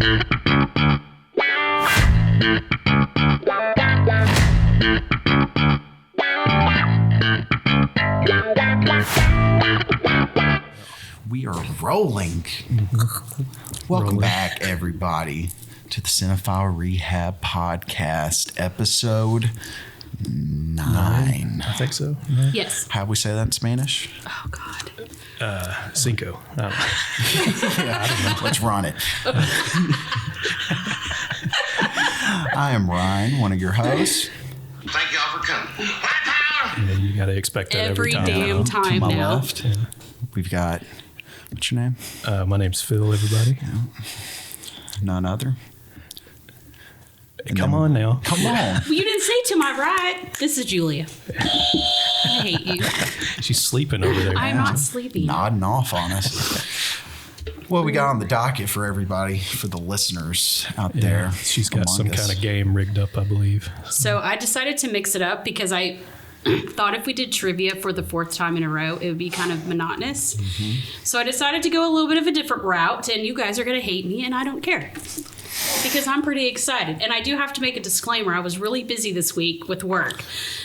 We are rolling. Welcome back, everybody, to the Cinephile Rehab podcast, episode 9. I think so. Yes. How do we say that in Spanish? Oh, God. Cinco. I don't know. Yeah, I don't know. Let's run it. I am Ryan, one of your hosts. Thank y'all for coming. Yeah, you got to expect that every time. damn To time my now. left, we've got, what's your name? My name's Phil, everybody. None other. Come on now. Come on. Well, you didn't say to my right. This is Julia. I hate you. She's sleeping over there. I'm not sleeping. Nodding off on us. What we got on the docket for everybody, for the listeners out there? She's got some among us? kind of game rigged up, I believe. So I decided to mix it up because I thought if we did trivia for the 4th time in a row, it would be kind of monotonous. So I decided to go a little bit of a different route, and you guys are going to hate me, and I don't care. Because I'm pretty excited. And I do have to make a disclaimer. I was really busy this week with work.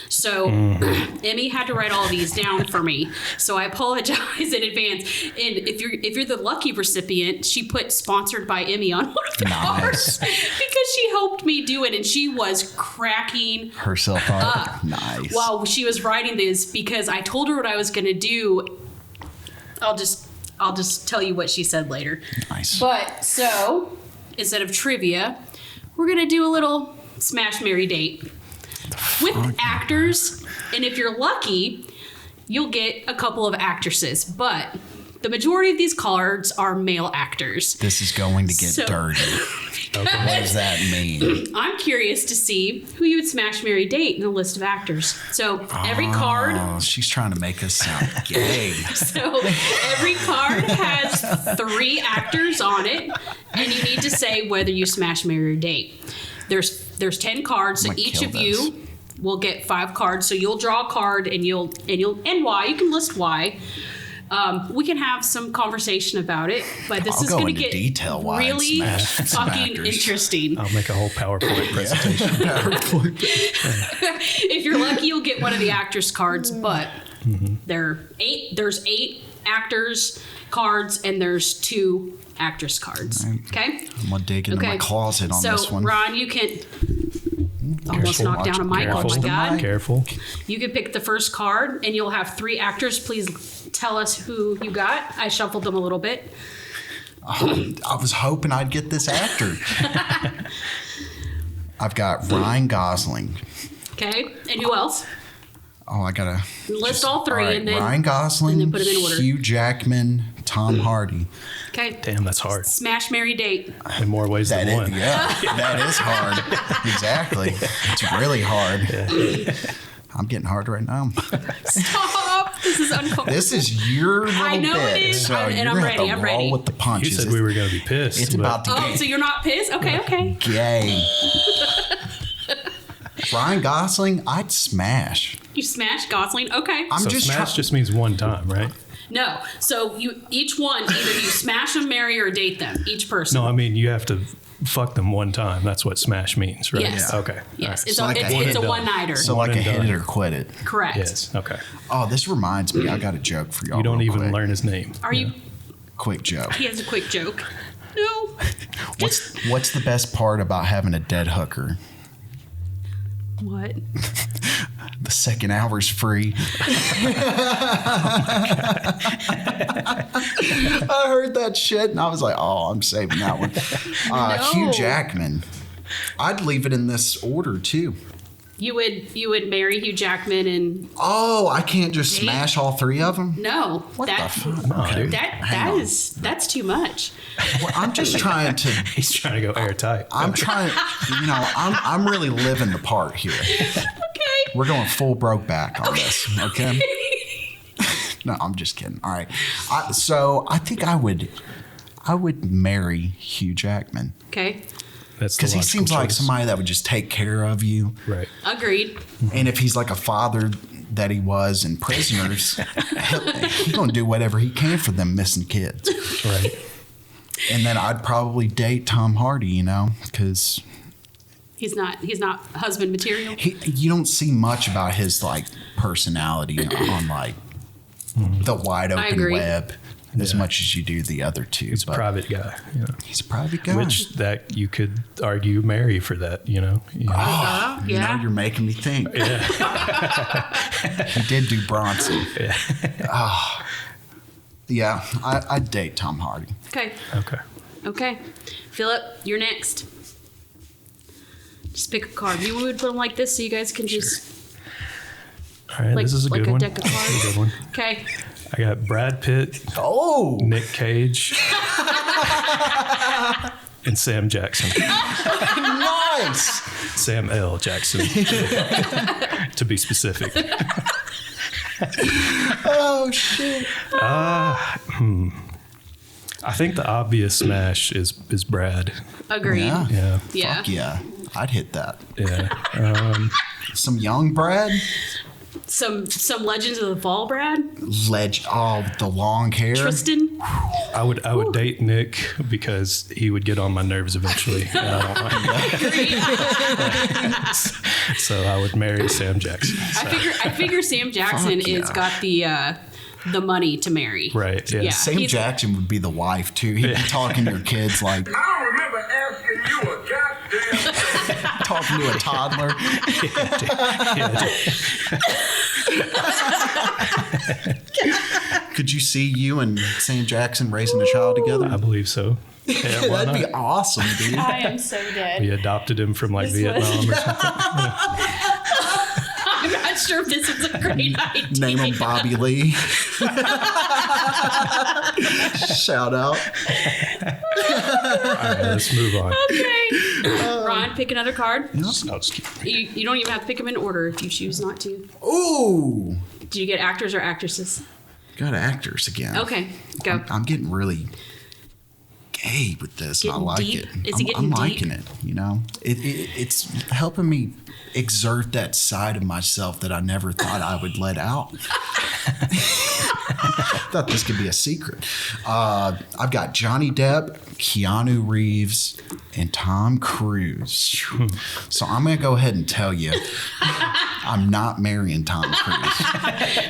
So Emmy had to write all these down for me. So I apologize in advance. And if you're the lucky recipient, she put sponsored by Emmy on one of the cards because she helped me do it, and she was cracking Herself up. Nice. while she was writing this because I told her what I was going to do. I'll just tell you what she said later. Nice. But so instead of trivia, we're going to do a little smash, marry, date with actors. And if you're lucky, you'll get a couple of actresses. But the majority of these cards are male actors. This is going to get dirty. What does that mean? I'm curious to see who you would smash, marry, date in the list of actors. So every card. Oh, she's trying to make us sound gay. So every card has 3 actors on it, and you need to say whether you smash, marry, or date. There's 10 cards, so I'm gonna each kill of you will get 5 cards. So you'll draw a card, and why. You can list why. We can have some conversation about it, but this I'll is go going to into get detail why I'd really smash some fucking actors. interesting. I'll make a whole PowerPoint presentation. If you're lucky, you'll get one of the actors cards, but there's 8 actors cards and there's 2 actress cards. Right. Okay? I'm going to dig into my closet on this one. So, Ron, you can almost knock down a mic. Oh Careful. my God. Careful. You can pick the first card and you'll have 3 actors. Please tell us who you got. I shuffled them a little bit. I was hoping I'd get this actor. I've got Ryan Gosling. Okay? And who else? Oh, I got to List all 3 All right, and then Ryan Gosling, and then put them in order. Hugh Jackman, Tom Hardy. Okay. Damn, that's hard. Smash, marry, date. In more ways than one. That is hard. Exactly. It's really hard. I'm getting hard right now. Stop. This is uncomfortable. This is your little I know bit, it is. so And you're I'm gonna ready, have to I'm roll ready. with the You punches. said we were going to be pissed. It's but about to Oh, so you're not pissed? Okay. get gay. Ryan Gosling, I'd smash. You smash Gosling? Okay. I'm So just smash just means one time, right? No. So you each one, either you smash them, marry, or date them. Each person. No, I mean, you have to fuck them one time. That's what smash means, right? Yes. Okay. Yes. So like It's a done. one-nighter. so One like a and hit done. it or quit it. Correct. Yes. Okay. Oh, this reminds me. I got a joke for y'all. You don't real even quick. learn his name. Are you? Quick joke. He has a quick joke. No. What's the best part about having a dead hooker? What? The second hour's free. I heard that shit and I was like, oh, I'm saving that one. Hugh No. Jackman. I'd leave it in this order too. You would marry Hugh Jackman and Oh, I can't just smash all 3 of them? no. What the fuck? No, dude. That's too much. Well, I'm just trying to. He's trying to go airtight. I'm trying. I'm really living the part here. Okay. We're going full broke back on this. Okay. No, I'm just kidding. All right. So I think I would marry Hugh Jackman Okay. That's the because he logical seems like choice. somebody that would just take care of you. Right. Agreed. And if he's like a father that he was in Prisoners, he's gonna do whatever he can for them missing kids. Right. And then I'd probably date Tom Hardy, you know, because He's not husband material. you don't see much about his like personality on like the wide I open agree. web as much as you do the other two. He's a private guy. You know. He's a private guy. Which that you could argue marry for that, you know. You know, you're making me think. Yeah. He did do Bronson. Yeah. Yeah, I'd date Tom Hardy. Okay. Okay. Philip, you're next. Just pick a card. You would put them like this so you guys can just All right, this is a like good a one. deck of This is a cards. good one. Okay. I got Brad Pitt, Oh, Nick Cage, and Sam Jackson. nice. Sam L. Jackson, to be specific. Oh, shit. I think the obvious smash is Brad. Agreed. Yeah. Yeah. Yeah. Fuck yeah. I'd hit that. Yeah. Some young Brad. Some Legends of the Fall, Brad. The long hair. Tristan. I would date Nick because he would get on my nerves eventually. And I don't like that. So I would marry Sam Jackson. So. I figure Sam Jackson Fuck yeah. is got the money to marry. Right. Yeah. Yeah. Sam He's- Jackson would be the wife too. He'd be talking to your kids like I don't remember asking you a goddamn talking to a toddler. Could you see you and Sam Jackson raising a child together? I believe so. Yeah, why That'd be not? awesome, dude. I am so dead. We adopted him from like Vietnam or something. I'm not sure if this is a great idea. Name him Bobby Lee. Shout out. All right, let's move on. Okay. Ron, pick another card. No, just keep. You don't even have to pick them in order if you choose not to. Ooh, Do you get actors or actresses? got actors again. Okay, go. I'm getting really gay with this. And I Getting like deep? it. Is I'm, it getting I'm liking deep? it. You know, it's helping me exert that side of myself that I never thought I would let out. Thought this could be a secret. I've got Johnny Depp, Keanu Reeves, and Tom Cruise. So I'm going to go ahead and tell you, I'm not marrying Tom Cruise.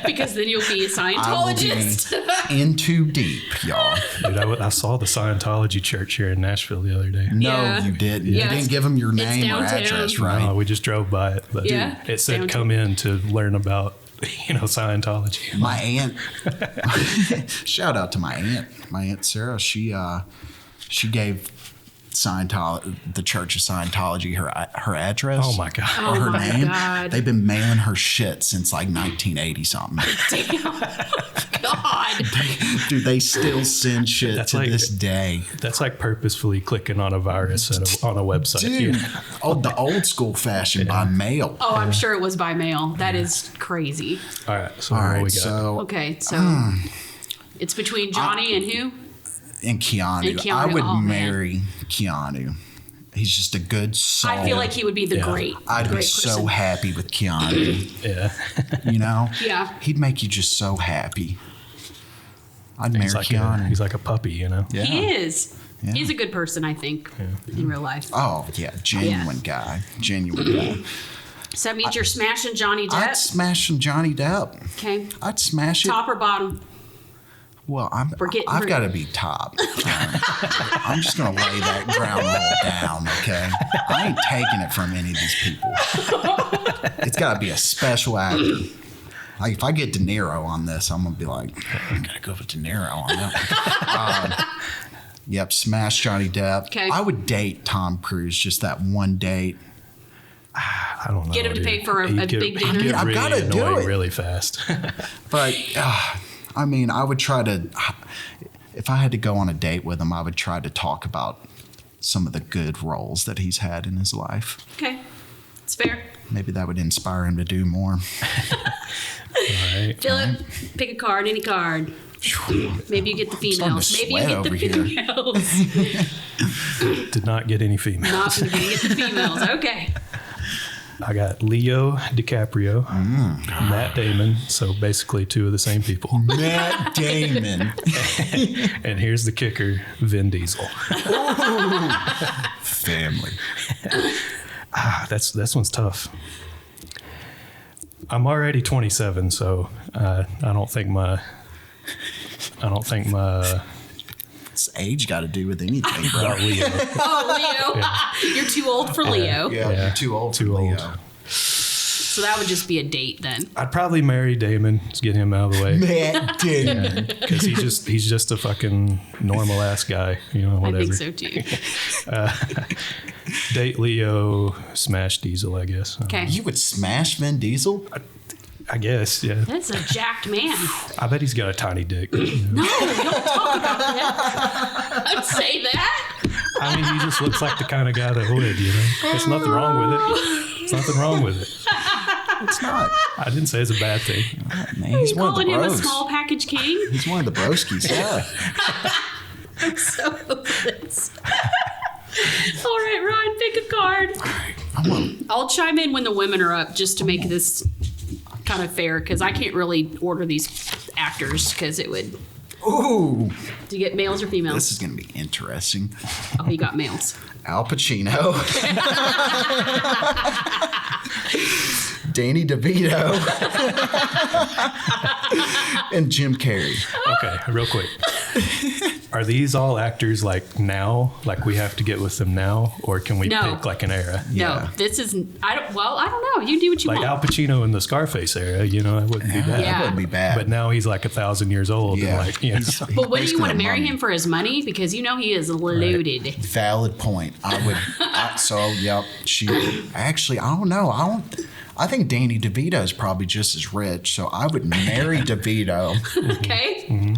Because then you'll be a I will Scientologist. be in too deep, y'all. Dude, I saw the Scientology church here in Nashville the other day. No, Yeah. you didn't. Yeah, You didn't give them your it's name or downtown. address, No, right? we just drove by it, but Yeah, it said downtown. come in to learn about Scientology. My aunt, shout out to my aunt Sarah. She gave the Church of Scientology her address. Oh my god! Oh Or her my name. God. They've been mailing her shit since like 1980 something. God. Dude, they still send shit That's to like- this day. That's like purposefully clicking on a virus on a website. Dude, Yeah. the old school fashion by mail. Oh, I'm sure it was by mail. That is crazy. All right, so All what do we right, got? so Okay, so it's between Johnny and who? and Keanu, And Keanu, I would oh, man. marry Keanu. He's just a good soul. I feel like he would be the Yeah. great. I'd be great so person. happy with Keanu. Yeah, You know? Yeah. He'd make you just so happy. I'd marry he's like Keanu. he's like a puppy, you know. Yeah. He is. Yeah. He's a good person, I think, in real life. Oh yeah, genuine guy. Genuine guy. So that means you're smashing Johnny I'd Depp. smash some Johnny Depp. Okay. I'd smash it. Top or bottom? Well, We're I've got to be top. I'm just gonna lay that ground rule down, okay? I ain't taking it from any of these people. It's got to be a special actor. Like if I get De Niro on this, I'm gonna be like, I gotta go with De Niro on that one. Yep, smash Johnny Depp. Okay. I would date Tom Cruise, just that one date. I don't know. Get him to dude. pay for a He'd get- big he'd dinner. get I've really gotta do annoying it. really fast. But I mean, I would try to. If I had to go on a date with him, I would try to talk about some of the good roles that he's had in his life. Okay. It's fair. Maybe that would inspire him to do more. All right. Philip, pick a card, any card. Maybe you get the starting to females. Maybe you sweat get the over here. females. Did not get any females. Not going to get the females. Okay. I got Leo DiCaprio, Matt Damon. So basically 2 of the same people. Matt Damon. And here's the kicker, Vin Diesel. Family. This one's tough. I'm already 27, so I don't think my What's age got to do with anything, bro? Leo. Oh, Leo. You're too old for Leo. Yeah, you're too old. Too for Leo. old. So that would just be a date then. I'd probably marry Damon to get him out of the way. Matt Damon. Because he's just a fucking normal ass guy, whatever. I think so too. Date Leo, smash Diesel, I guess. Okay. You would smash Vin Diesel? I guess, yeah. That's a jacked man. I bet he's got a tiny dick. No, don't talk about that. Don't say that. I mean, he just looks like the kind of guy that would, There's nothing wrong with it. There's nothing wrong with it. It's not. I didn't say it's a bad thing. Man, he's one of the Calling him a bros. small package king. He's one of the broskies. Yeah. I'm so over this. All right, Ron, pick a card. I'll chime in when the women are up just to make this kind of fair because I can't really order these actors because it would. Ooh, Do you get males or females? this is going to be interesting. Oh, you got males. Al Pacino. Danny DeVito. And Jim Carrey. Okay, real quick. Are these all actors like now? Like we have to get with them now? Or can we No. pick like an era? Yeah. No, this is. I don't know. You do what you Like want. Al Pacino in the Scarface era, it wouldn't be bad. Yeah. That wouldn't be bad. But now he's like 1,000 years old. Yeah. And But wouldn't you basically want to a marry mummy. him for his money? Because he is loaded. Valid point. I would. Yep. Actually, I don't know. I think Danny DeVito is probably just as rich, so I would marry DeVito. Okay. Mm-hmm.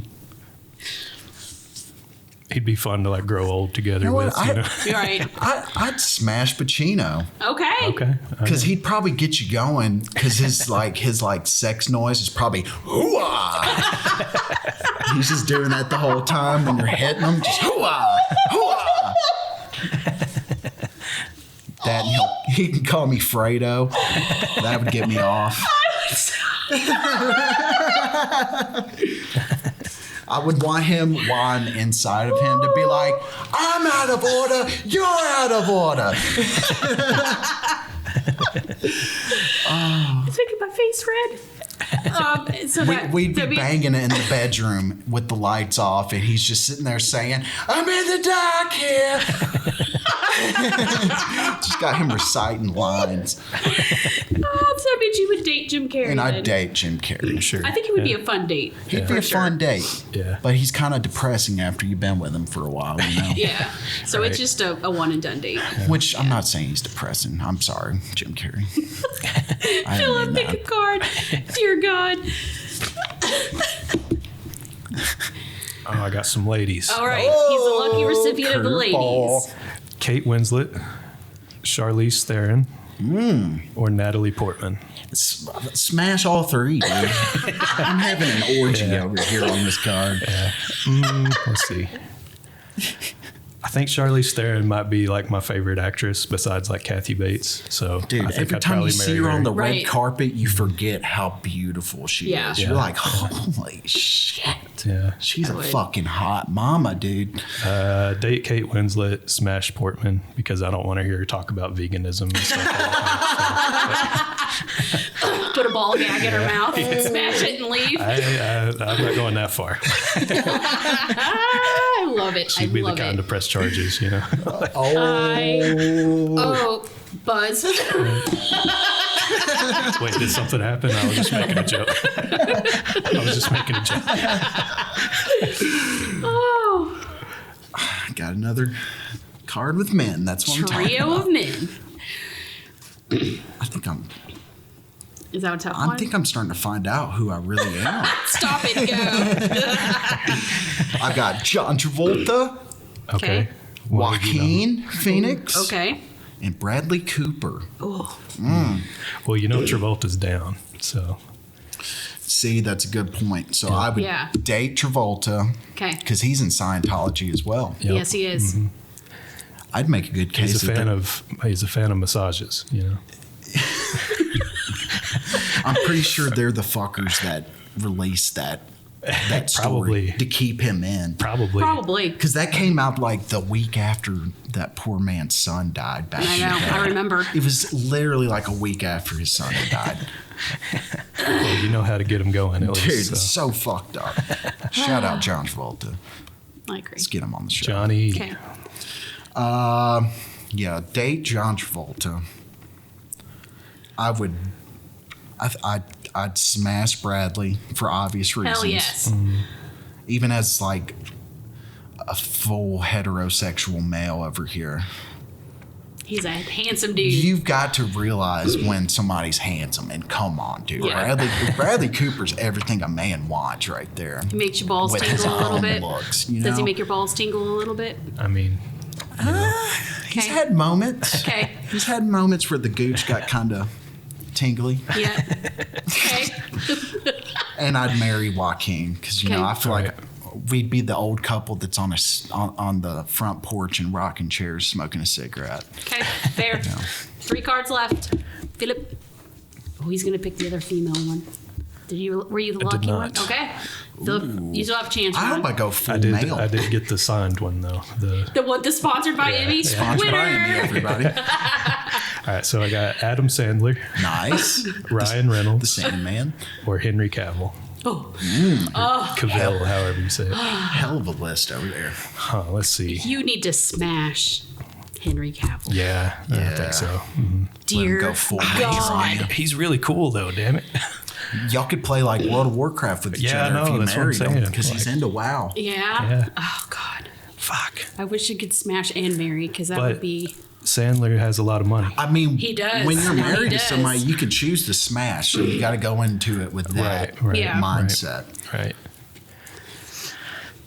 He'd be fun to like grow old together You know with. what? You're right. I'd smash Pacino Okay. Okay. because he'd probably get you going because his sex noise is probably hoo-ah. He's just doing that the whole time when you're hitting him, just hoo-ah, hoo-ah. That and he can call me Fredo. That would get me off. I would want him whine inside of him to be like, I'm out of order, you're out of order. It's making my face red. We'd be banging it in the bedroom with the lights off, and he's just sitting there saying, I'm in the dark here. Just got him reciting lines. So that means you would date Jim Carrey. And I'd then. date Jim Carrey. Sure. I think it would be a fun date. He'd be a fun date. Yeah. But he's kind of depressing after you've been with him for a while, Yeah. So Right. it's just a one and done date. Which I'm not saying he's depressing. I'm sorry, Jim Carrey. I didn't Philip, mean pick a that. card. Dear God. Oh, I got some ladies. All right. He's the lucky recipient of the curveball. ladies. Kate Winslet, Charlize Theron, or Natalie Portman. Smash all three, dude. I'm having an orgy over here on this card. Let's see. I think Charlize Theron might be like my favorite actress besides like Kathy Bates. So Dude, I think every I'd time you probably see marry her on the Right. red carpet, you forget how beautiful she Yeah. is. You're Yeah. like, holy shit. Yeah. She's a would. fucking hot mama, dude. Date Kate Winslet, smash Portman because I don't want to hear her talk about veganism and stuff all the time. Put a ball gag in her mouth, smash it, and leave. I'm not going that far. I love it. She'd I be the love kind it. to press charges, Oh, Buzz. Wait, did something happen? I was just making a joke. Oh, Got another card with men. That's what I'm talking trio about. of men. I think Is that a tough I one? think I'm starting to find out who I really am. Stop it, go. I got John Travolta, Okay. What would you know? Joaquin Phoenix, Okay. and Bradley Cooper. Oh, Well, Travolta's down, so See, that's a good point. So I would Yeah. date Travolta okay. because he's in Scientology as well. Yep. Yes, he is. I'd make a good case. he's a fan of massages. I'm pretty sure they're the fuckers that released that story Probably. to keep him in. Probably. Because that came out like the week after that poor man's son died back I in the know. day. I remember. It was literally like a week after his son had died. Well, you know how to get them going, at Dude, least. it's so fucked up. Shout out John Travolta. I agree. Let's get him on the show. Johnny. Okay. Yeah, date John Travolta. I'd smash Bradley for obvious reasons. Hell yes. Even as like a full heterosexual male over here. He's a handsome dude. You've got to realize when somebody's handsome, and come on, dude. Yeah. Bradley Cooper's everything a man wants right there. He makes your balls With his tingle a little own bit. looks, you Does he know? make your balls tingle a little bit? I mean, He's Okay. had moments. Okay. He's had moments where the gooch got kind of tingly. Yeah. Okay. And I'd marry Joaquin because, you know, Okay. I feel Right. like we'd be the old couple that's on the front porch and rocking chairs smoking a cigarette. Okay. Fair. 3 cards left. Philip. Oh, he's going to pick the other female one. Were you the I did lucky one? not. Okay. Philip, you still have a chance. I for hope one. I go full I did male. get the signed one, though. The one that's sponsored by Emmy. Sponsored by Winner. me, everybody. All right, so I got Adam Sandler, Nice. Ryan The Reynolds, Sandman. or Henry Cavill. Oh, Cavill, however you say it. Hell of a list over there. Huh, let's see. you need to smash Henry Cavill. Yeah, I Yeah. think so. Dear go full God. He's really cool, though, damn it. Y'all could play like World of Warcraft with each Yeah, I other know, if you that's what I'm married him saying. because he's Like- into WoW. Yeah? Yeah. Oh, God. Fuck. I wish I could smash and marry because that would But- be. Sandler has a lot of money. I mean, He does. when you're No, he married to does. somebody, you can choose to smash. So you got to go into it with that Right, Yeah. mindset. Right.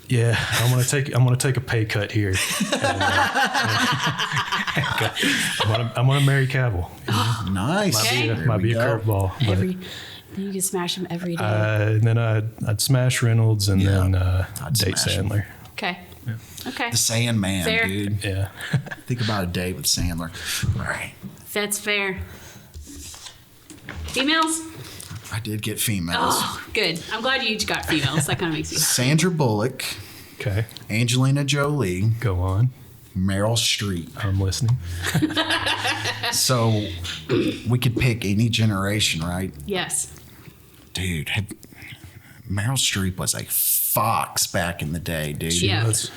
Yeah, I'm gonna take a pay cut here. And, I'm gonna marry Cavill. Nice. Okay. There Might we be a go. curveball, but You can smash him every day. and then I'd smash Reynolds and Yeah, then I'd date smash him. Sandler. Okay. Okay. The Sandman, Fair. dude. Yeah. Think about a date with Sandler. Right. That's fair. Females? I did get females. Oh, good. I'm glad you each got females. That kind of makes me. Sandra Bullock, Okay. Angelina Jolie, Go on. Meryl Streep. I'm listening. So we could pick any generation, right? Yes. Dude, Meryl Streep was a fox back in the day, dude. Yeah. That's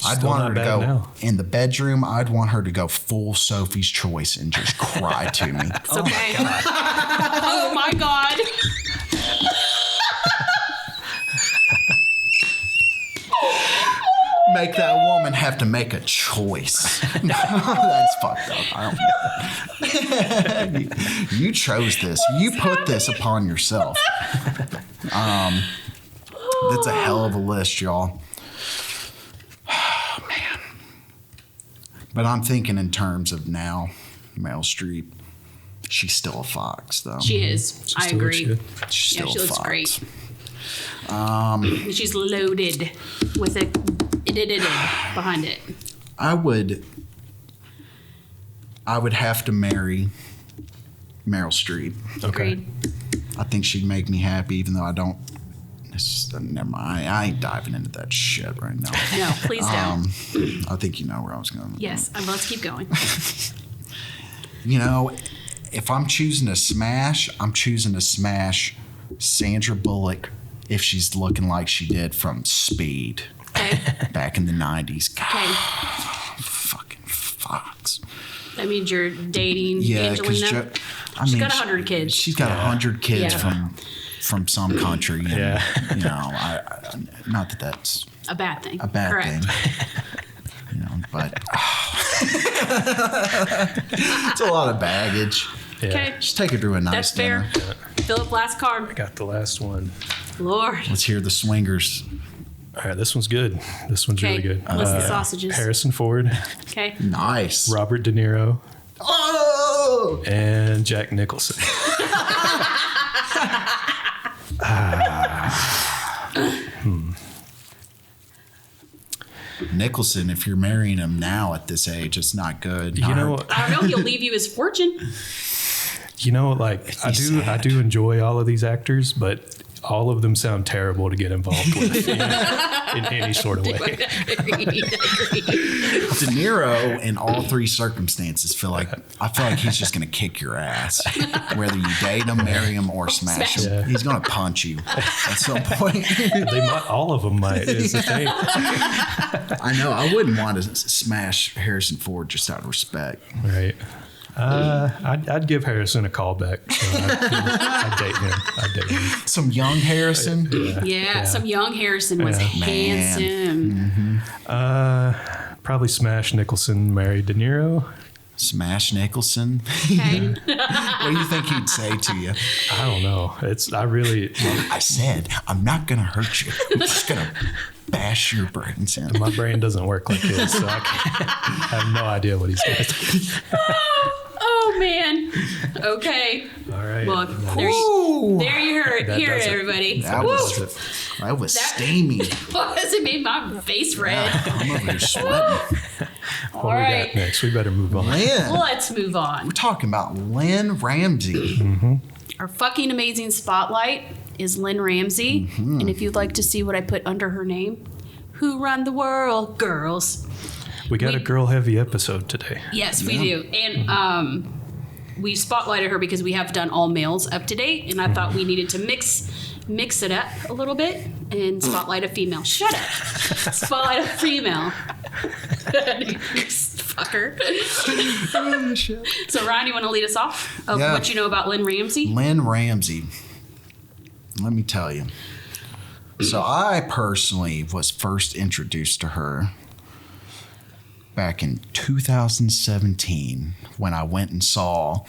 I'd still want not her to bad go now. in the bedroom. I'd want her to go full Sophie's Choice and just cry to me. It's okay. Oh my God. Make that woman have to make a choice. That's fucked up. I don't. You chose this. You put this upon yourself. That's a hell of a list, y'all. Man. But I'm thinking in terms of now, Meryl Streep. She's still a fox, though. She is. I still looks agree. good. She's Yeah, still she a looks fox. great. She's loaded with it behind it. I would have to marry Meryl Streep. okay. Agreed. I think she'd make me happy, even though I don't. Never mind. I ain't diving into that shit right now. No, please don't. I think you know where I was going. Yes, let's keep going. You know, if I'm choosing to smash, I'm choosing to smash Sandra Bullock if she's looking like she did from Speed Okay. back in the 90s. God, Okay. fucking fox. That means you're dating Yeah, because Angelina. she's got 100 kids. She's got 100 kids Yeah. from some country. And, Yeah. You know, I not that that's A bad thing. a bad Correct. thing. You know, but it's a lot of baggage. Yeah. Okay. Just take her to a nice That's dinner. fair. Philip, last card. Got the last one. Lord. Let's hear the swingers. All right, this one's good. This one's really Okay. good. What's the sausages? Harrison Ford, Okay. Nice. Robert De Niro, Oh! and Jack Nicholson. Nicholson, if you're marrying him now at this age, it's not good. You know, I don't know. He'll leave you his fortune. You know, like I do enjoy all of these actors, but all of them sound terrible to get involved with in any sort of way. Agreed. De Niro in all three circumstances I feel like he's just going to kick your ass, whether you date him, marry him, or smash him. Yeah. He's going to punch you at some point. All of them might. Is the thing. I know. I wouldn't want to smash Harrison Ford just out of respect. Right. I'd give Harrison a call back. So I'd date him. Some young Harrison. Yeah, some young Harrison was handsome. Probably smash Nicholson, marry De Niro. Smash Nicholson. Okay. What do you think he'd say to you? I don't know. I said, I'm not going to hurt you. I'm just going to bash your brains in. My brain doesn't work like his, so I have no idea what he's going to say. Oh man. Okay. All right. Well, there you heard. That Hear it, does it. everybody. That was steamy. It made my face red. I'm over here sweating. What All we right. got next? We better move on. Lynn. Let's move on. We're talking about Lynn Ramsey. Our fucking amazing spotlight is Lynn Ramsey. And if you'd like to see what I put under her name, Who Run the World, Girls. We got a girl-heavy episode today. Yes, we do. And we spotlighted her because we have done all males up to date. And I thought we needed to mix it up a little bit and spotlight a female. Shut up. Spotlight a female. Fucker. So, Ryan, you want to lead us off of what you know about Lynn Ramsey? Lynn Ramsey. Let me tell you. So I personally was first introduced to her back in 2017 when I went and saw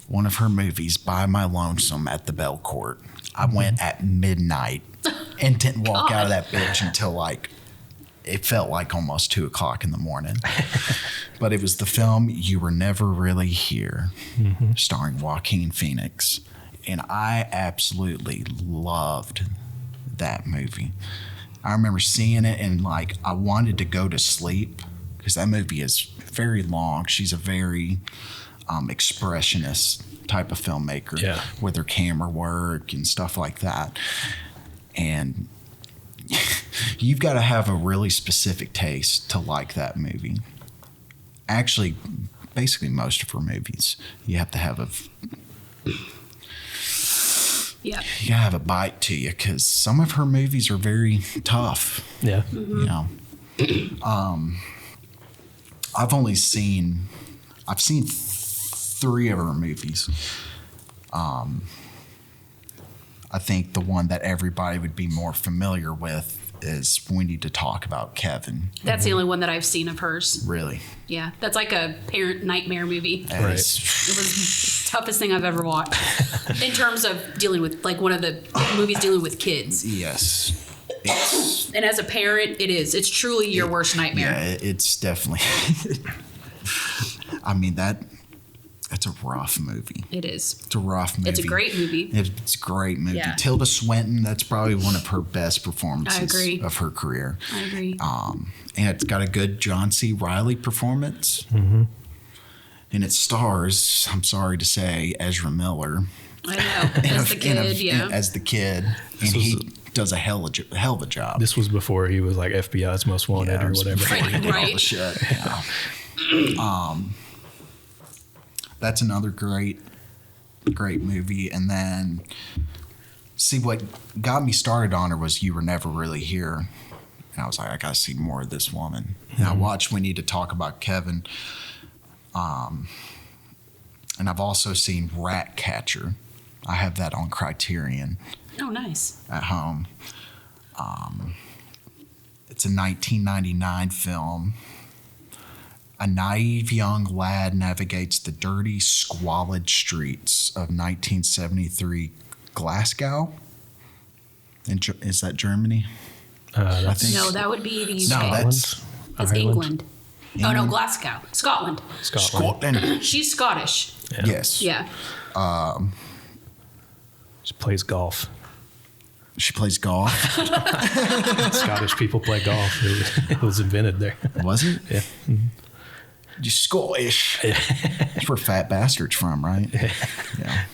one of her movies, By My Lonesome, at the Bell Court. I went at midnight and didn't walk out of that bitch until it felt like almost 2 o'clock in the morning. But it was the film You Were Never Really Here, starring Joaquin Phoenix. And I absolutely loved that movie. I remember seeing it and I wanted to go to sleep because that movie is very long. She's a very expressionist type of filmmaker with her camera work and stuff like that. And you've got to have a really specific taste to like that movie. Actually, basically most of her movies, you have to have you gotta have a bite to you because some of her movies are very tough. Yeah. You know. I've seen 3 of her movies. I think the one that everybody would be more familiar with is We Need to Talk About Kevin. That's the only one that I've seen of hers. Really? Yeah, that's like a parent nightmare movie. Right. It was the toughest thing I've ever watched in terms of dealing with one of the movies dealing with kids. Yes. And as a parent, it's truly your worst nightmare. Yeah, it's definitely. I mean that's a rough movie. It is. It's a rough movie. It's a great movie. It's a great movie. Yeah. Tilda Swinton, that's probably one of her best performances I agree. of her career. I agree. And it's got a good John C. Reilly performance. And it stars, I'm sorry to say, Ezra Miller. I know. As the kid, As the kid. And he does a hell of a job. This was before he was like FBI's Most Wanted or whatever. Before he did all Right. the shit. Yeah. That's another great movie. And then, see, what got me started on her was You Were Never Really Here. And I was like, I got to see more of this woman. And I watched We Need to Talk About Kevin. And I've also seen Ratcatcher. I have that on Criterion Oh, nice. at home. It's a 1999 film. A naive young lad navigates the dirty, squalid streets of 1973 Glasgow. Is that Germany? That's I think No, that would be the UK. No, that's It's England. Oh, no, Glasgow. Scotland. Scotland. She's Scottish. Yes. Yeah. She plays golf. She plays golf. Scottish people play golf. It was invented there. Was it? Yeah. You Scottish. That's where Fat Bastard's from, right? Yeah.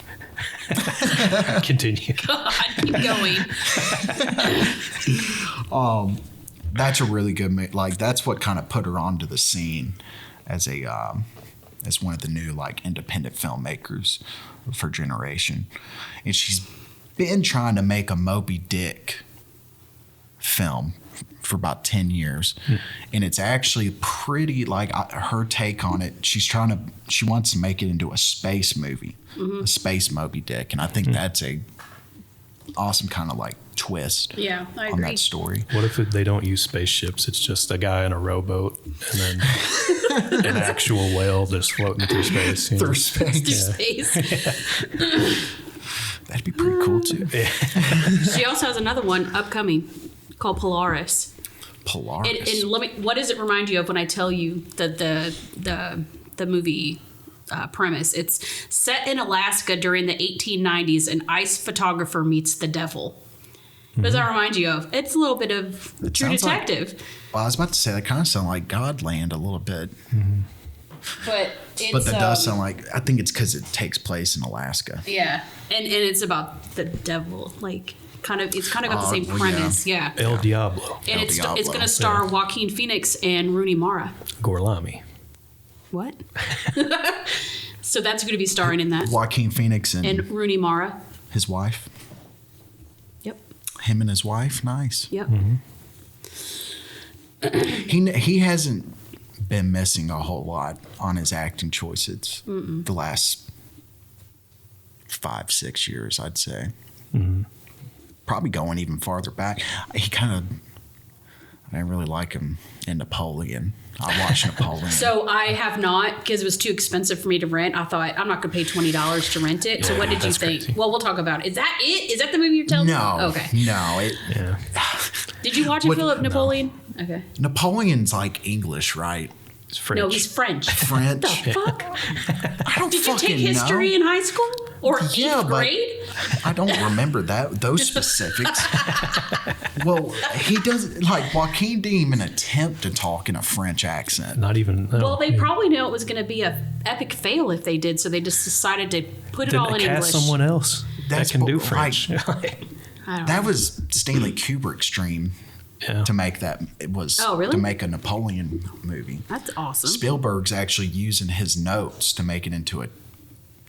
Continue. God, keep going. That's a really good like that's what kind of put her onto the scene as one of the new like independent filmmakers of her generation. And she's been trying to make a Moby Dick film for about 10 years. And it's actually pretty like her take on it. She wants to make it into a space movie, a space Moby Dick. And I think that's a awesome kind of like twist Yeah, I on agree. that story. What if they don't use spaceships? It's just a guy in a rowboat and then an actual whale just floating through space. You know? Through space. Through space. That'd be pretty cool too. She also has another one upcoming called Polaris. Polaris. And what does it remind you of when I tell you the movie premise? It's set in Alaska during the 1890s. An ice photographer meets the devil. What does that remind you of? It's a little bit of True sounds like- Detective. Well, I was about to say that kind of sounds like Godland a little bit, But it's, but that does sound like. I think it's because it takes place in Alaska. yeah, and it's about the devil, like it's kind of got the same well, premise, yeah. El Diablo. And El it's Diablo, going to star Joaquin Phoenix and Rooney Mara. Gorlami. What? So that's going to be starring in that. Joaquin Phoenix and Rooney Mara. his wife. Yep. Him and his wife. Nice. Yep. He hasn't been missing a whole lot on his acting choices the last 5-6 years, I'd say. Probably going even farther back. I didn't really like him in Napoleon. I watched Napoleon. So I have not, because it was too expensive for me to rent. I thought, I'm not going to pay $20 to rent it. So what did you that's think? crazy. Well, we'll talk about it. Is that it? Is that the movie you're telling me? No. Okay. No. Yeah. Did you watch it, Philip? no. Napoleon? Okay. Napoleon's like English, right? It's French. No, he's French. French. The fuck? I don't Did you fucking take history know. in high school? Or Yeah, eighth but- grade? I don't remember those specifics. Well, he does like Joaquin didn't even attempt to talk in a French accent. Not even. No, Well, they probably knew it was going to be a epic fail if they did, so they just decided to put it Didn't all in cast English. someone else That's that can do what- French. I don't That know. was Stanley Kubrick's dream Yeah. to make that. It was Oh, really? to make a Napoleon movie. That's awesome. Spielberg's actually using his notes to make it into a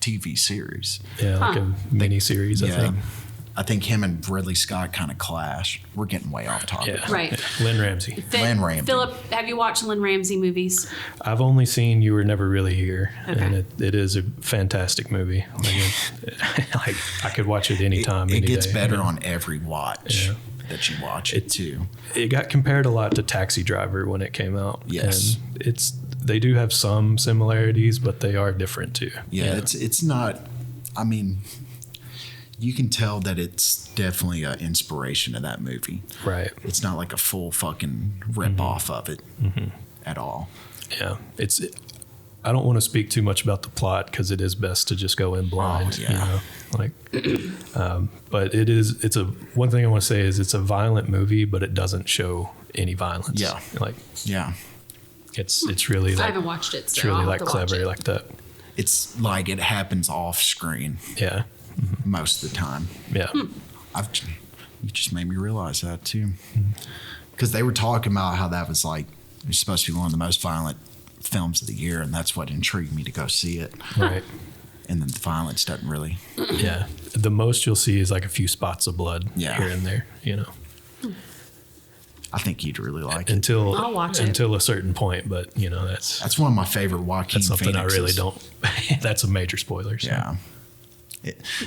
TV series. Yeah, like Huh. a mini series, I think. I think him and Ridley Scott kind of clash. We're getting way off topic. Yeah. Right. Yeah. Lynn Ramsey. Lynn Ramsey. Philip, have you watched Lynn Ramsey movies? I've only seen You Were Never Really Here, Okay. and it is a fantastic movie. Like I could watch it anytime. It any gets day. better Yeah. on every watch Yeah. that you watch it too. It got compared a lot to Taxi Driver when it came out. Yes. And they do have some similarities, but they are different too. Yeah, it's not. I mean, you can tell that it's definitely an inspiration of that movie. Right. It's not like a full fucking rip off of it at all. Yeah. I don't want to speak too much about the plot because it is best to just go in blind. Oh, yeah. You know? But one thing I want to say is it's a violent movie, but it doesn't show any violence. Yeah. Like Yeah, it's really I like, haven't watched it, so it's really I'll have like to watch clever it. like that. it's like it happens off screen Yeah. most of the time. Yeah. You just made me realize that too, because they were talking about how that was like it was supposed to be one of the most violent films of the year, and that's what intrigued me to go see it. Right. And then the violence doesn't really. Yeah. The most you'll see is like a few spots of blood Yeah. here and there, you know, I think you'd really like it. until I'll watch it. until a certain point. But you know, that's That's one of my favorite Joaquin something I really Phoenixes. don't. That's a major spoiler. So. Yeah.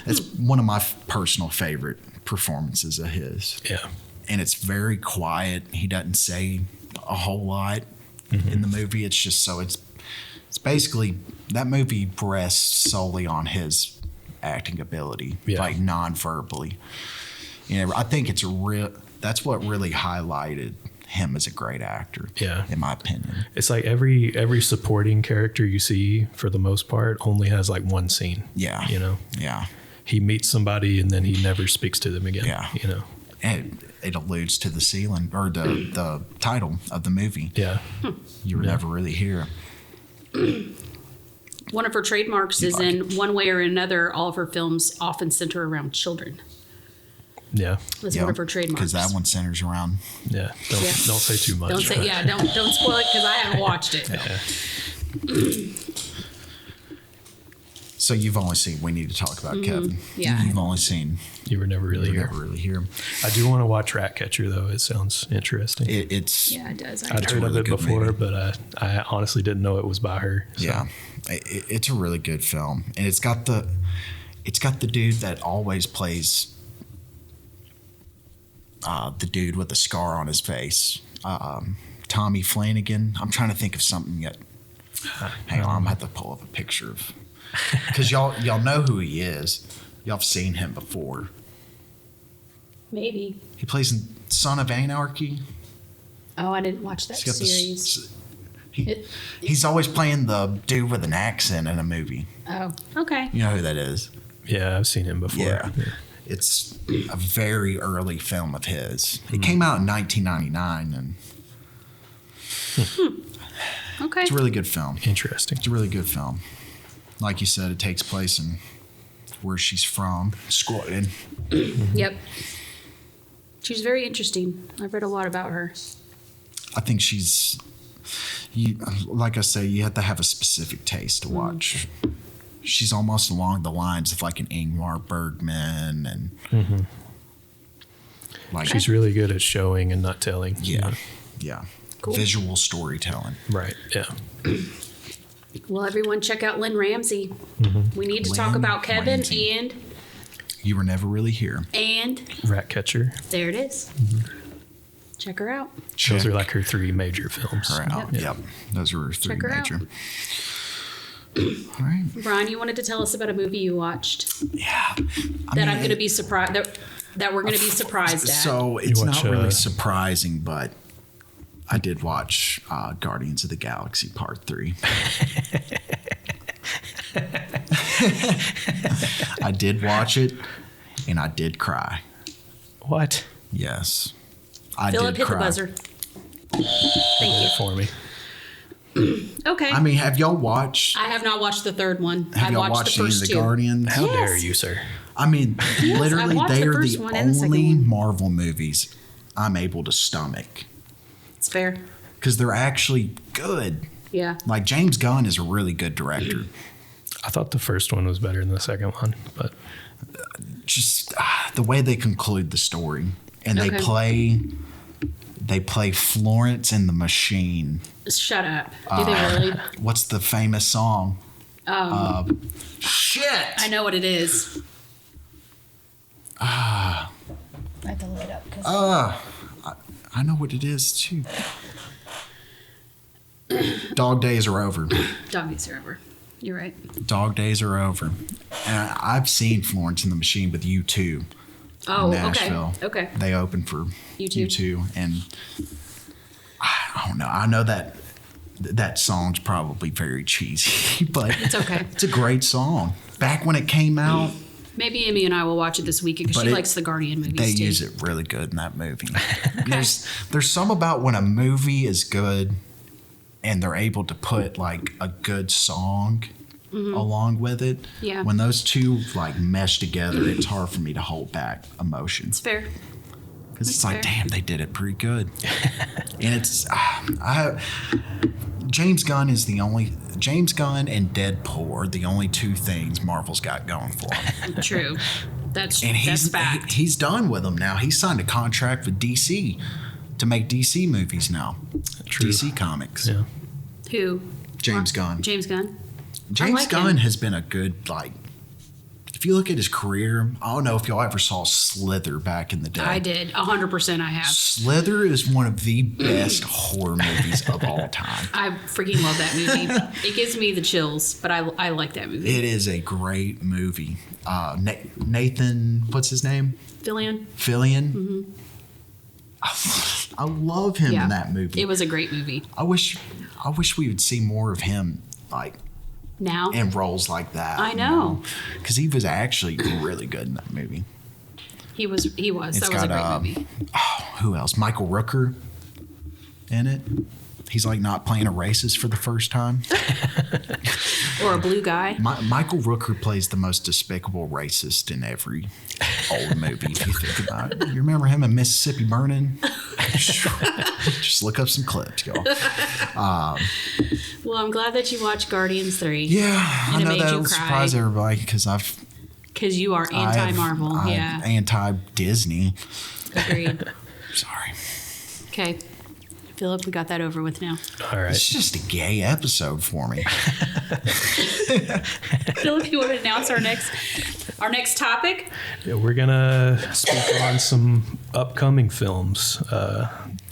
It's one of my personal favorite performances of his. Yeah. And it's very quiet. He doesn't say a whole lot in the movie. It's just it's basically that movie rests solely on his acting ability, Yeah. like non-verbally. You know, I think that's what really highlighted him as a great actor. Yeah. In my opinion. It's like every supporting character you see for the most part only has like one scene. Yeah. You know, Yeah. he meets somebody and then he never speaks to them again. Yeah. You know. And it alludes to the ceiling or the title of the movie. Yeah. You were never really here. One of her trademarks is in one way or another, all of her films often center around children. Yeah. That's one of her trademarks. Because that one centers around. Yeah. Don't say too much. Don't say, but- yeah, don't spoil it because I haven't watched it. So you've only seen, we need to talk about Kevin. Yeah. You've only seen, You were never really you here. never really hear him. I do want to watch Ratcatcher, though. It sounds interesting. It's, Yeah, it does. I'd heard really of it good before, movie. but I honestly didn't know it was by her. So. yeah, it's a really good film. And it's got the dude that always plays the dude with the scar on his face. Tommy Flanagan. I'm trying to think of something yet. Hang on, I'm gonna have to pull up a picture of, because y'all know who he is. Y'all have seen him before. Maybe. He plays in Son of Anarchy. Oh, I didn't watch that He's got series. He's always playing the dude with an accent in a movie. Oh, okay. You know who that is? Yeah, I've seen him before. Yeah. It's a very early film of his. It came out in 1999, and Okay. it's a really good film. Interesting. It's a really good film. Like you said, it takes place in where she's from, Scotland. Yep. She's very interesting. I've read a lot about her. I think she's, like I say, you have to have a specific taste to watch. She's almost along the lines of like an Ingmar Bergman, and like She's really good at showing and not telling. yeah, yeah, Cool. visual storytelling. Right. Yeah. Well, everyone, check out Lynn Ramsey. We need to talk Lynn about Kevin Ramsey. and You were never really here. Ratcatcher. there it is. Check her out. Those are like her 3 major films. her out. Yep. Yep. Those were 3 Check her out. major. All right. Brian, you wanted to tell us about a movie you watched Yeah. that I'm going to be surprised that we're going to be surprised at. So it's watch, not really surprising, but I did watch Guardians of the Galaxy Part 3. I did watch it, and I did cry. What? Yes. I Philip, did hit cry. the buzzer. Thank you. For me. Okay. I mean, have y'all watched? I have not watched the third one. Have I y'all watched watched the any of first the 2. Guardians? How Yes. dare you, sir? I mean, literally, watched they the are first the one and the second only one. Marvel movies I'm able to stomach It's fair. because they're actually good. Yeah. Like James Gunn is a really good director. I thought the first one was better than the second one, but Just the way they conclude the story, and Okay. they play Florence and the Machine. Shut up. Do they really? What's the famous song? Shit. I know what it is. I have to look it up. 'Cause I know what it is too. Dog days are over. doggies are over. You're right. Dog days are over. And I've seen Florence and the Machine with U2 Oh, in Nashville. Okay. They opened for U2. U2, and I don't know. I know that song's probably very cheesy, but It's okay. it's a great song. Back when it came out, Maybe Amy and I will watch it this weekend because But she it- likes the Guardian movies they too. use it really good in that movie. There's some about when a movie is good and they're able to put like a good song along with it. Mm-hmm. Yeah. When those two like mesh together, it's hard for me to hold back emotions. It's fair. Because it's That's like, fair. damn, they did it pretty good. And it's, James Gunn and Deadpool are the only 2 things Marvel's got going for them. True. That's And that's fact. he's done with them now. He's signed a contract with DC to make DC movies now. True. DC Comics. yeah. Who? James Gunn. James Gunn. James like Gunn him. has been a good, like, if you look at his career, I don't know if y'all ever saw Slither back in the day. I did. 100% I have. Slither is one of the best horror movies of all time. I freaking love that movie. It gives me the chills, but I like that movie. It is a great movie. Nathan, what's his name? Fillion? Fillion. I love him Yeah. in that movie. It was a great movie. I wish we would see more of him, like Now? in roles like that. I know. because he was actually really good in that movie. He was. It's That was a got great movie. who else? Michael Rooker in it. He's like not playing a racist for the first time. Or a blue guy. Michael Rooker plays the most despicable racist in every old movie, if you think about it. You remember him in Mississippi Burning? Just look up some clips, y'all. Well, I'm glad that you watched Guardians 3. Yeah, And I it know made you that'll cry. surprise everybody because Because you are anti-Marvel. I'm Yeah. anti-Disney. Agreed. Sorry. Okay. Philip, we got that over with now. All right. It's just a gay episode for me. Philip, you want to announce our next topic? Yeah, we're gonna speak on some upcoming films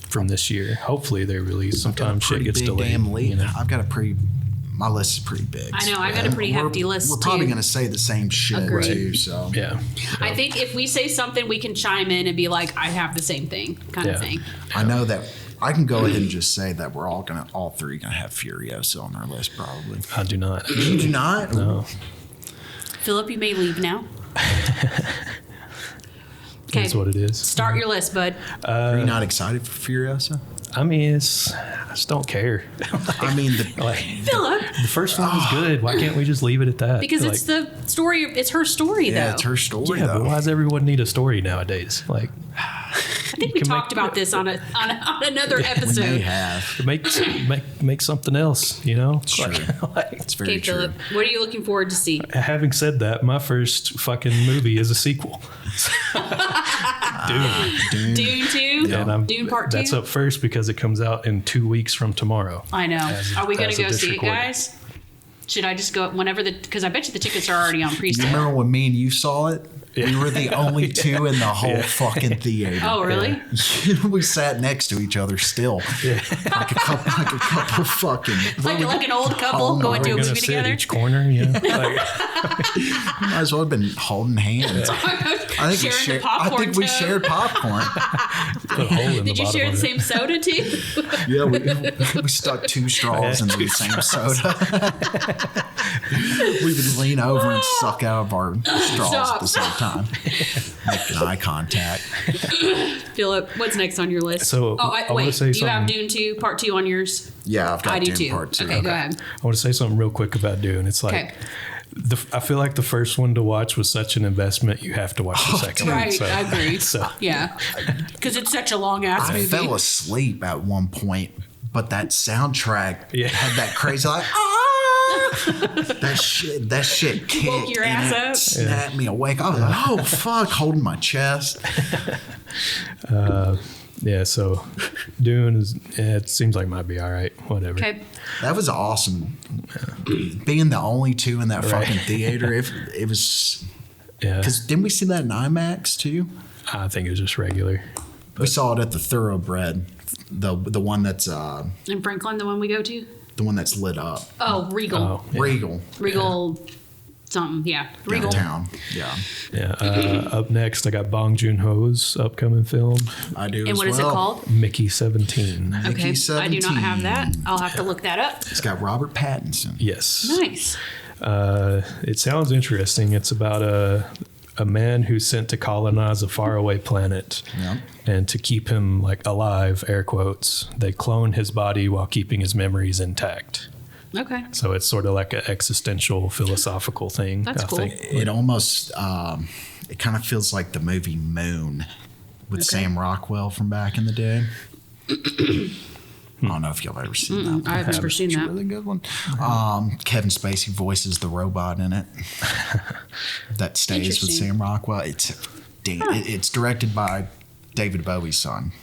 from this year. Hopefully they release. Sometimes shit gets delayed. You know? I've got my list is pretty big. I know, I've got a pretty hefty list, We're probably too. going to say the same shit, Agreed. too. So Yeah. I think if we say something, we can chime in and be like, I have the same thing, kind of Yeah. thing. I know that I can go ahead and just say that we're all three going to have Furiosa on our list, probably. I do not. You do not? No. Philip, you may leave now. Okay. That's what it is. Start your list, bud. Are you not excited for Furiosa? I mean, I just don't care. I mean, Philip, The first one was good. Why can't we just leave it at that? because it's the story. It's her story, though. yeah, it's her story, Yeah, though. but why does everyone need a story nowadays? Like, I think we can talked make- about this on another We may episode. have. make something else, you know? It's true. Like, It's very Okay, true. Philip, what are you looking forward to see? having said that, my first fucking movie is a sequel. Dune. Dune 2? And Dune Part 2? That's up first because it comes out in 2 weeks from tomorrow. I know. Are we going as to of go this see it, recording. guys? Should I just go whenever because I bet you the tickets are already on You pre-sale. remember when me and you saw it? We were the only two in the whole fucking theater. Oh, really? We sat next to each other still. Like a couple fucking. Like an old couple going to We're a gonna movie sit together? each corner, you know? Like, Might as well have been holding hands. I think Sharing the popcorn I think we tub. shared popcorn. put a hole in the Did you bottom share of the it. same soda too? Yeah, we stuck 2 straws into the same soda. We would lean over and suck out of our straws at the same time, making eye contact. Philip, what's next on your list? So, I wanna wait. say Do you have something. Dune 2, Part 2 on yours? Yeah, I've got I do Dune too. Part 2. Okay, go ahead. I want to say something real quick about Dune. It's like, Okay. I feel like the first one to watch was such an investment. You have to watch the second one. Right, So, I agree. So, Yeah, because it's such a long ass I movie. fell asleep at one point, but that soundtrack Yeah. had that crazy like that shit kicked woke your and ass it up? snapped me awake. I was like, oh fuck, holding my chest. yeah, so Dune it seems like it might be all right. Whatever. Okay, That was awesome. Being the only two in that fucking theater, it was. Yeah. Because didn't we see that in IMAX too? I think it was just regular. We saw it at the Thoroughbred, the one that's in Franklin, the one we go to. the one that's lit up. Oh, Regal. Oh, yeah. Regal Regal, something. Yeah, Regal. downtown. Yeah, Yeah. Up next, I got Bong Joon-ho's upcoming film, I do. And as what is it well. called? Mickey 17. Okay, Mickey I do not have that. 17. I'll have to look that up. It's got Robert Pattinson. Yes. Nice. It sounds interesting. It's about a man who's sent to colonize a faraway planet. Yep. And to keep him like alive, air quotes, they clone his body while keeping his memories intact. Okay. So it's sort of like an existential philosophical thing. That's I cool. think. It almost it kind of feels like the movie Moon with Okay. Sam Rockwell from back in the day. I don't know if y'all have ever seen that. I've never seen It's a that. really good one. Kevin Spacey voices the robot in it. That stays with Interesting. Sam Rockwell. It's directed by David Bowie's son,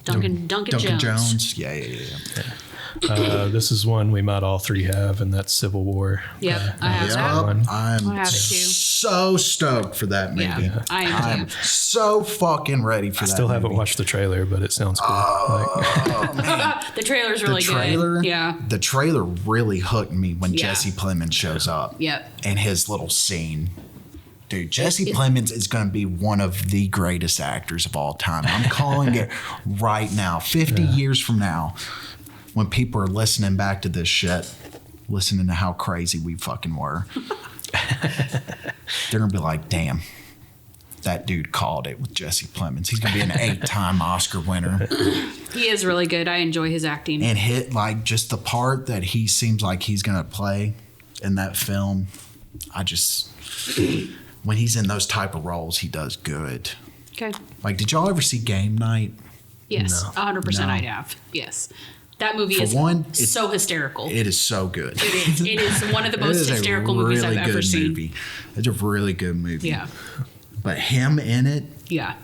Duncan Jones. Yeah. This is one we might all three have, and that's Civil War. Yep, I have Yep, that. one. I'm I have it too. so stoked for that movie. Yeah, I am I'm too. so fucking ready for that. Still haven't movie. watched the trailer, but it sounds cool. The trailer's really the trailer, good. Yeah. the trailer really hooked me when Yeah. Jesse Plemons shows up. Yep. And his little scene. Dude, Jesse Plemons is going to be one of the greatest actors of all time. I'm calling it right now. 50 years from now, when people are listening back to this shit, listening to how crazy we fucking were, they're going to be like, damn, that dude called it with Jesse Plemons. He's going to be an 8-time Oscar winner. He is really good. I enjoy his acting. And hit like just the part that he seems like he's gonna play in that film. When he's in those type of roles, he does good. Okay. Like, did y'all ever see Game Night? Yes, No. 100% No. I'd have. Yes. That movie For is one, it's- so hysterical. It is so good. It is one of the most hysterical movies I've ever seen. Movie. It's a really good movie. Yeah. But him in it, Yeah.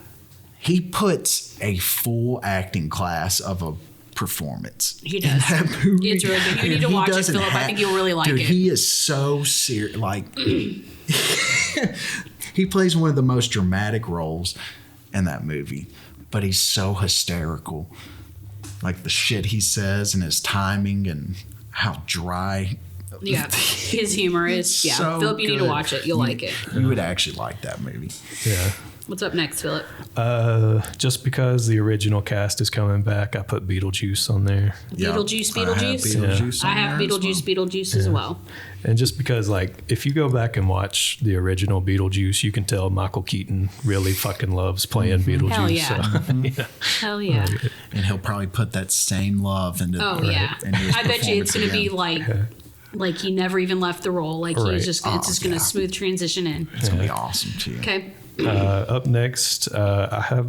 he puts a full acting class of a performance. He in does. that movie. It's really good. You need And to he watch it, doesn't Philip. I think you'll really like dude, it. he is so serious. Like, he plays one of the most dramatic roles in that movie, but he's so hysterical. Like the shit he says and his timing and how dry. Yeah. His humor is, yeah. So Philip, you need to good. watch it. You'll like it. You would actually like that movie. Yeah. What's up next, Philip? Just because the original cast is coming back, I put Beetlejuice on there. Beetlejuice, I have Beetlejuice? Beetlejuice I on have there as Beetlejuice, well. Beetlejuice as well. And just because, like, if you go back and watch the original Beetlejuice, you can tell Michael Keaton really fucking loves playing Beetlejuice. Hell yeah. So, yeah. Hell yeah. And he'll probably put that same love into Oh, yeah. into his I bet you it's going to be performance like he never even left the role. Like Right. he's just, it's just going to smooth transition in. again. It's gonna be awesome too. Okay. Up next, I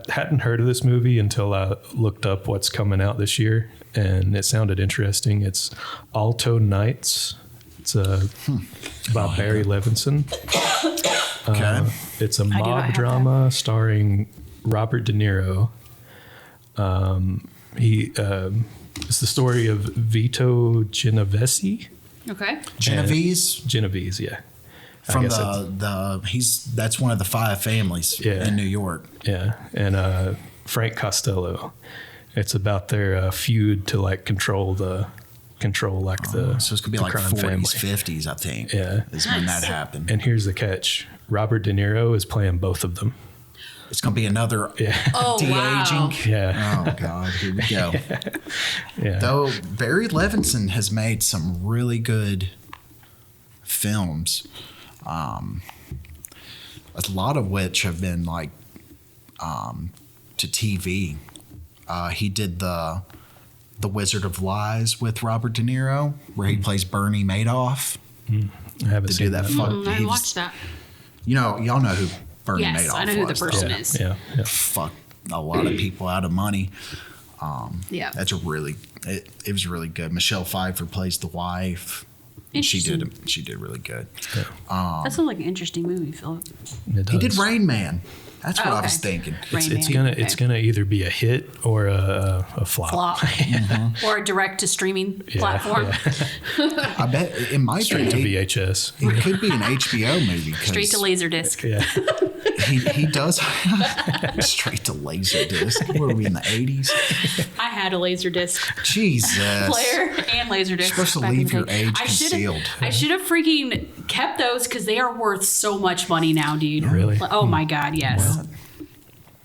hadn't heard of this movie until I looked up what's coming out this year, and it sounded interesting. It's Alto Nights. It's by Barry Levinson. Okay. It's a do not mob have drama starring Robert De Niro. It's the story of Vito Genovese. Okay. Genovese Yeah. I from guess that's one of the 5 families Yeah. in New York. Yeah, and Frank Costello. It's about their feud to like control the So it's gonna be the like crime 40s, family. 50s, I think. Yeah. Is when Nice. that happened. And here's the catch: Robert De Niro is playing both of them. It's gonna be another Yeah, Oh, wow. de-aging. yeah, Oh God, here we go. yeah. Though Barry Levinson has made some really good films, a lot of which have been like to TV. He did the Wizard of Lies with Robert De Niro, where he plays Bernie Madoff. I haven't To seen do that that. fuck, I he was- watched that. You know, y'all know who Bernie Yes, Madoff I know who the was, person though. is. Yeah, yeah. Fucked a lot of people out of money. Yeah. That's it was really good. Michelle Pfeiffer plays the wife. And she did really good. That sounds like an interesting movie, Philip. It He did does. Rain Man. That's what I okay. was thinking. Rain It's Man. it's gonna either be a hit or a flop. Flop. Or a direct to streaming Yeah, platform. yeah. I bet it might Straight to be. VHS. It could be an HBO movie. 'Cause Straight to Laserdisc. Yeah, He does straight to Laserdisc. What are we in the 80s? I had a Laserdisc Jesus. player and Laserdisc. You're supposed to back in leave the your day. age I should've- concealed. I should have freaking kept those because they are worth so much money now, dude. Really? Oh my God, yes.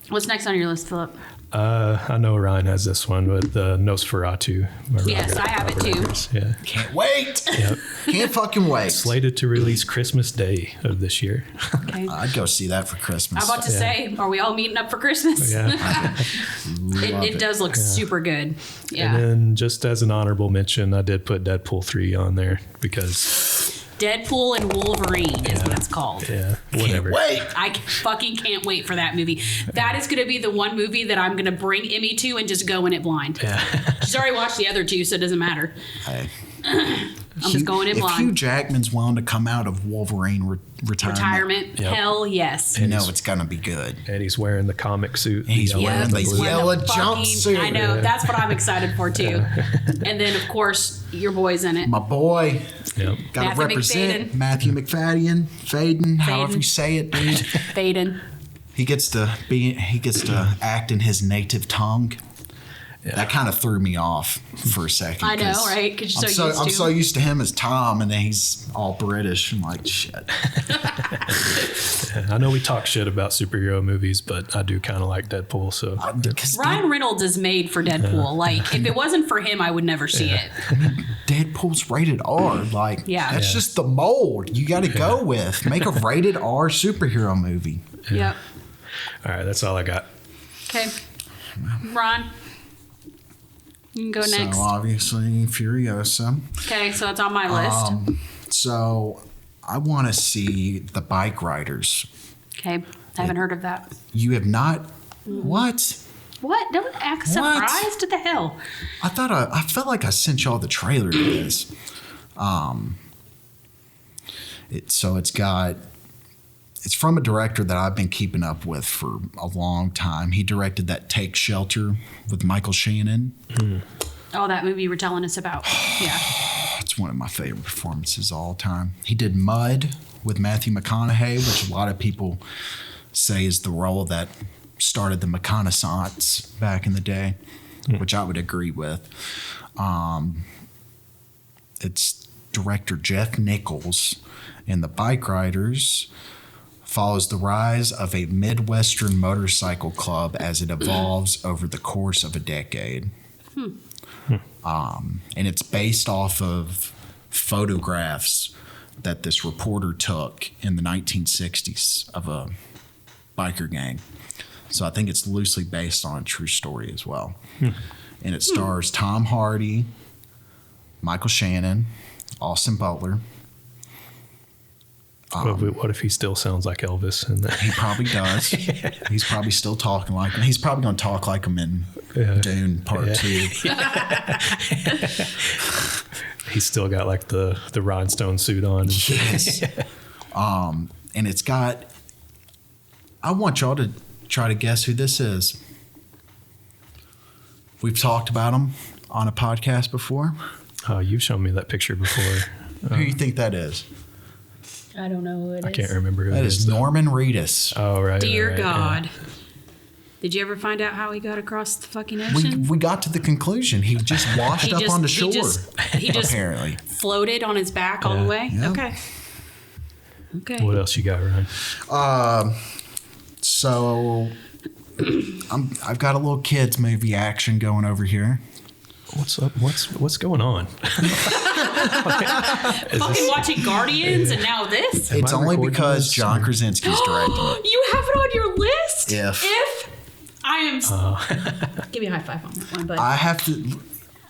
What's next on your list, Philip? I know Ryan has this one with Nosferatu. by Yes, I have it too. Eggers. Yeah, Can't wait. yep. Can't fucking wait. Slated to release Christmas Day of this year. Okay. I'd go see that for Christmas. I'm about to say, are we all meeting up for Christmas? Yeah. Love It does look super good. Yeah. And then just as an honorable mention, I did put Deadpool 3 on there because Deadpool and Wolverine is what it's called. whatever. Wait. I fucking can't wait for that movie. That is going to be the one movie that I'm going to bring Emmy to and just go in it blind. Yeah. She's already watched the other two, so it doesn't matter. Hey. I'm just going in If Hugh blind. Jackman's willing to come out of Wolverine retirement, Yep. Hell yes. you know it's gonna be good. And he's wearing the comic suit. the He's yellow wearing and the blue. yellow- Yellow Wearing the fucking- jumpsuit. I know. That's what I'm excited for, too. And then, of course, your boy's in it. My boy, Yep. gotta Matthew represent McFadden. Matthew McFadden, Faden, however you say it, dude. Faden. He gets to act in his native tongue. That kind of threw me off for a second. I know, 'cause right? 'Cause you're so used I'm to so him. used to him as Tom, and then he's all British. I'm like, shit. I know we talk shit about superhero movies, but I do kind of like Deadpool. So 'Cause Ryan Reynolds is made for Deadpool. Like, if it wasn't for him, I would never see it. Deadpool's rated R. Like, Yeah. that's just the mold you got to go with. Make a rated R superhero movie. Yep. all right, that's all I got. Okay. Ron. You can go next. So obviously Furiosa. Okay, so it's on my list. So I want to see The Bike Riders. Okay, I haven't heard of that. You have not? What? What? Don't act surprised. What the hell? I felt like I sent y'all the trailer to this. It's from a director that I've been keeping up with for a long time. He directed that Take Shelter with Michael Shannon. Oh, that movie you were telling us about. Yeah. It's one of my favorite performances of all time. He did Mud with Matthew McConaughey, which a lot of people say is the role that started the McConaissance back in the day, which I would agree with. It's director Jeff Nichols, and The Bike Riders follows the rise of a Midwestern motorcycle club as it evolves over the course of a decade. And it's based off of photographs that this reporter took in the 1960s of a biker gang. So I think it's loosely based on a true story as well. And it stars Tom Hardy, Michael Shannon, Austin Butler. What if he still sounds like Elvis? And He probably does. He's probably still talking like him. He's probably going to talk like him in Dune Part 2. He's still got like the rhinestone suit on. Yes. And it's got, I want y'all to try to guess who this is. We've talked about him on a podcast before. Oh, you've shown me that picture before. Who do you think that is? I don't know who it is. I can't remember who That it is is. Norman Reedus. Oh, right. Dear right, God. yeah. Did you ever find out how he got across the fucking ocean? We got to the conclusion. He just washed up on the shore. He just apparently floated on his back all the way? Yeah. Okay. Okay. What else you got, Ryan? So I've got a little kids movie action going over here. What's up? What's going on? Fucking watching Guardians and now this? It's I only recording because this, John or- Krasinski's directing it. You have it on your list? If. I am. Give me a high five on that one, but I have to.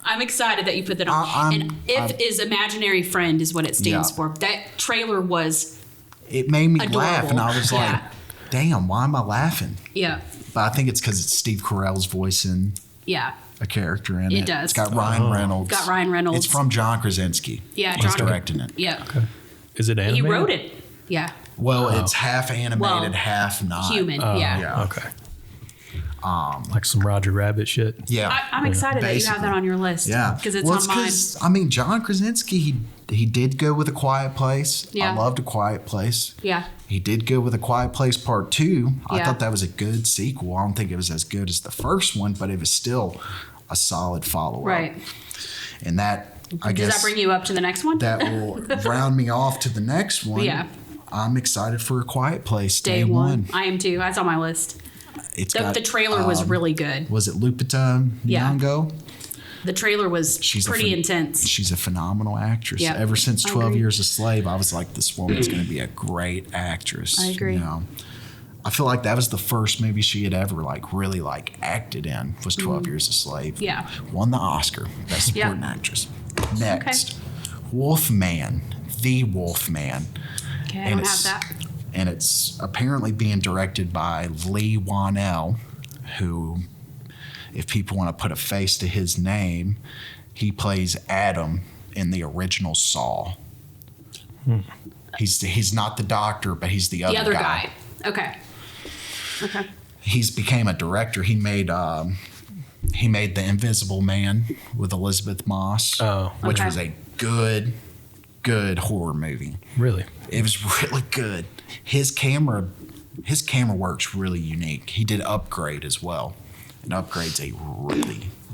I'm excited that you put that on. I'm- and is imaginary friend is what it stands Yeah. for. That trailer was, It made me Adorable. laugh, and I was like, Yeah. "Damn, why am I laughing?" yeah, But I think it's because it's Steve Carell's voicing yeah. a character in it. It does. It's got Ryan Reynolds. Got Ryan Reynolds. It's from John Krasinski. Yeah, He's John- directing it. Yeah. Is it He animated? wrote it. Yeah. Well, it's half animated, Well, half not. Human. Oh, yeah. Okay. Like some Roger Rabbit shit. Yeah. I'm excited that you have that Basically. on your list. Yeah, Because it's on mine. I mean, John Krasinski, he did go with A Quiet Place. Yeah. I loved A Quiet Place. Yeah. He did go with A Quiet Place Part 2. I Yeah. thought that was a good sequel. I don't think it was as good as the first one, but it was still a solid follow-up. Right. And that, I Does guess, that bring you up to the next one? that will round me off to the next one. Yeah. I'm excited for A Quiet Place Day one. I am too. That's on my list. It's The, got, the trailer was really good. Was it Lupita Yeah. Nyong'o? The trailer was She's pretty intense. She's a phenomenal actress. Yeah, Ever since I 12 agree. Years a Slave, I was like, this woman's going to be a great actress. I agree. You know? I feel like that was the first movie she had ever really acted in was 12 Years a Slave. Mm-hmm. Yeah. Won the Oscar, Best Yeah. Supporting Actress. Next, Wolfman, The Wolfman. Okay, I And don't have it's- that. And it's apparently being directed by Lee Wanell, who, if people want to put a face to his name, he plays Adam in the original Saw. He's not the doctor, but he's the The other other guy. Okay. Okay. He's became a director. He made The Invisible Man with Elizabeth Moss, which Okay. was a good horror movie. Really? It was really good. His camera work's really unique. He did Upgrade as well, and Upgrade's a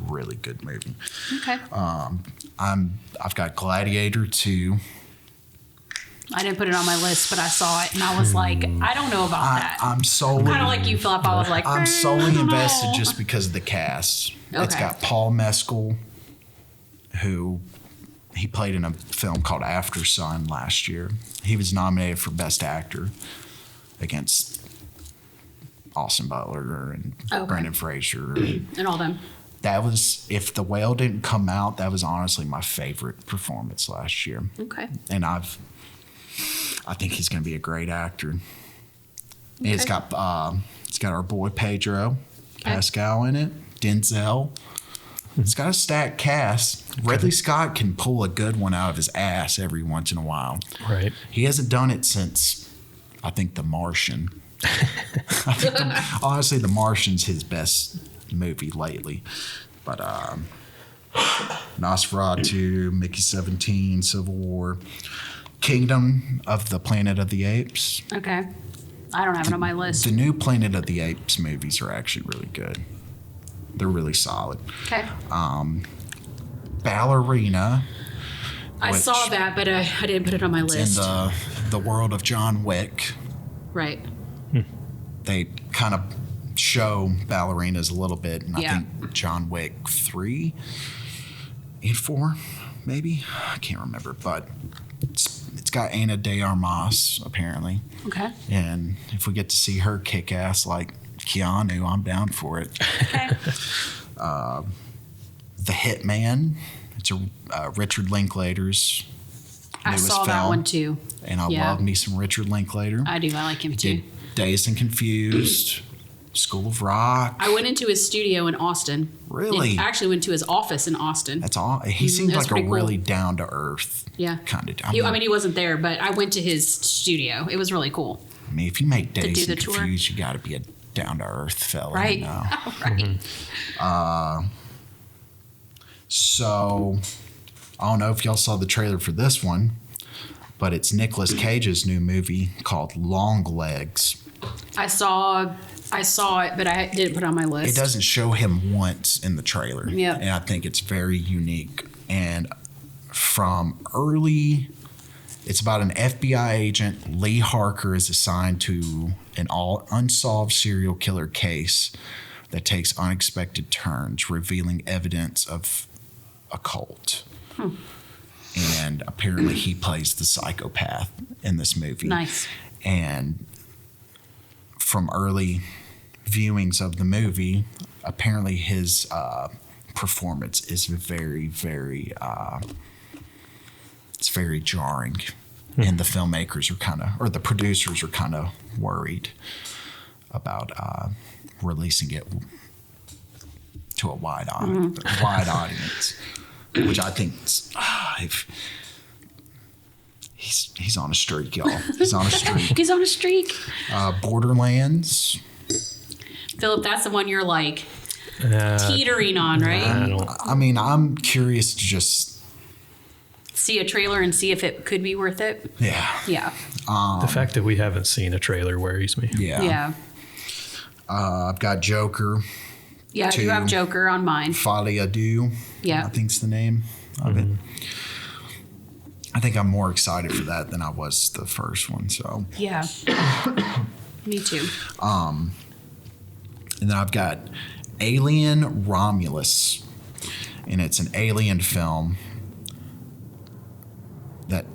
really good movie. Okay. I've got Gladiator 2. I didn't put it on my list, but I saw it and I was like, I don't know about that. I'm solely Kind of like you, Philip. I was like, I'm I solely don't invested know. just because of the cast. It's Okay. got Paul Mescal, who he played in a film called After Sun last year. He was nominated for Best Actor against Austin Butler and Okay. Brendan Fraser. And all them. that was, if The Whale didn't come out, that was honestly my favorite performance last year. Okay. And I think he's going to be a great actor. And it's got our boy Pedro Pascal in it, Denzel. It's got a stacked cast. Ridley Scott can pull a good one out of his ass every once in a while. Right. He hasn't done it since, I think, The Martian. Honestly, The Martian's his best movie lately. But Nosferatu, Mickey 17, Civil War, Kingdom of the Planet of the Apes. Okay. I don't have it on my list. The new Planet of the Apes movies are actually really good. They're really solid. Okay. Ballerina. I saw that, but I didn't put it on my list. In the world of John Wick. Right. They kind of show ballerinas a little bit, and I Yeah. think John Wick 3 and 4, maybe, I can't remember, but it's got Ana de Armas apparently, Okay. and if we get to see her kick ass like Keanu, I'm down for it. Okay. The Hitman, it's a Richard Linklater's I newest saw that film, one too. and I Yeah. love me some Richard Linklater. I do. I like him too. Did Dazed and Confused, School of Rock. I went into his studio in Austin. Really? I actually went to his office in Austin. That's all. He seems that's like a pretty cool. really down to earth Yeah. kind of. I mean, he wasn't there, but I went to his studio. It was really cool. if you make do Dazed the and tour. Confused, you got to be a down to earth fella. Right. You know? Right. So I don't know if y'all saw the trailer for this one, but it's Nicolas Cage's new movie called Long Legs. I saw it, but I didn't put it on my list. It doesn't show him once in the trailer. Yep. And I think it's very unique. And from early, it's about an FBI agent. Lee Harker is assigned to an unsolved serial killer case that takes unexpected turns, revealing evidence of a cult. And apparently he plays the psychopath in this movie. Nice. And from early viewings of the movie, apparently his performance is very, very, it's very jarring. And the filmmakers are the producers are kind of worried about releasing it to a wide audience, which I think he's on a streak, y'all. He's on a streak. He's on a streak. Borderlands. Philip, that's the one you're like teetering on, right? I don't. I mean, I'm curious to just See a trailer and see if it could be worth it. yeah. The fact that we haven't seen a trailer worries me. Yeah. I've got Joker. Yeah, I do Two. have Joker on mine. Folie à Deux. Yeah. I think's the name of it. I think I'm more excited for that than I was the first one. So, Yeah. Me too. and then I've got Alien Romulus, and it's an alien film that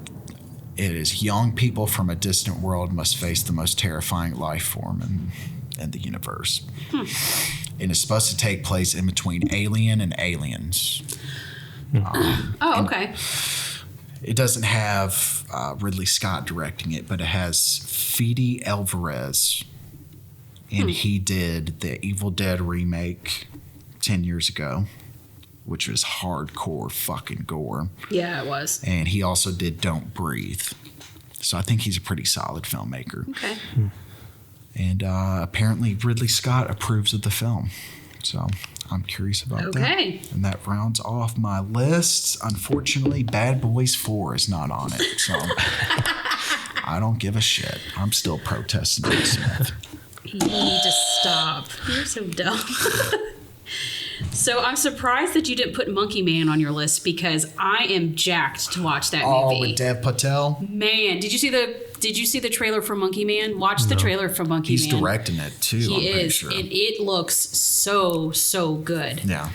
it is young people from a distant world must face the most terrifying life form in the universe. And it's supposed to take place in between Alien and Aliens. Oh, okay. It doesn't have Ridley Scott directing it, but it has Fede Alvarez. And he did the Evil Dead remake 10 years ago, which was hardcore fucking gore. Yeah, it was. And he also did Don't Breathe. So I think he's a pretty solid filmmaker. Okay. And apparently Ridley Scott approves of the film. So I'm curious about that. Okay. And that rounds off my list. Unfortunately, Bad Boys 4 is not on it. So I don't give a shit. I'm still protesting Will Smith. You need to stop. You're so dumb. So I'm surprised that you didn't put Monkey Man on your list because I am jacked to watch that Oh, movie. with Dev Patel? Man, did you see the trailer for Monkey Man? Watch the trailer for Monkey He's Man. directing it too, I'm He pretty is. sure. And it looks so good. Yeah.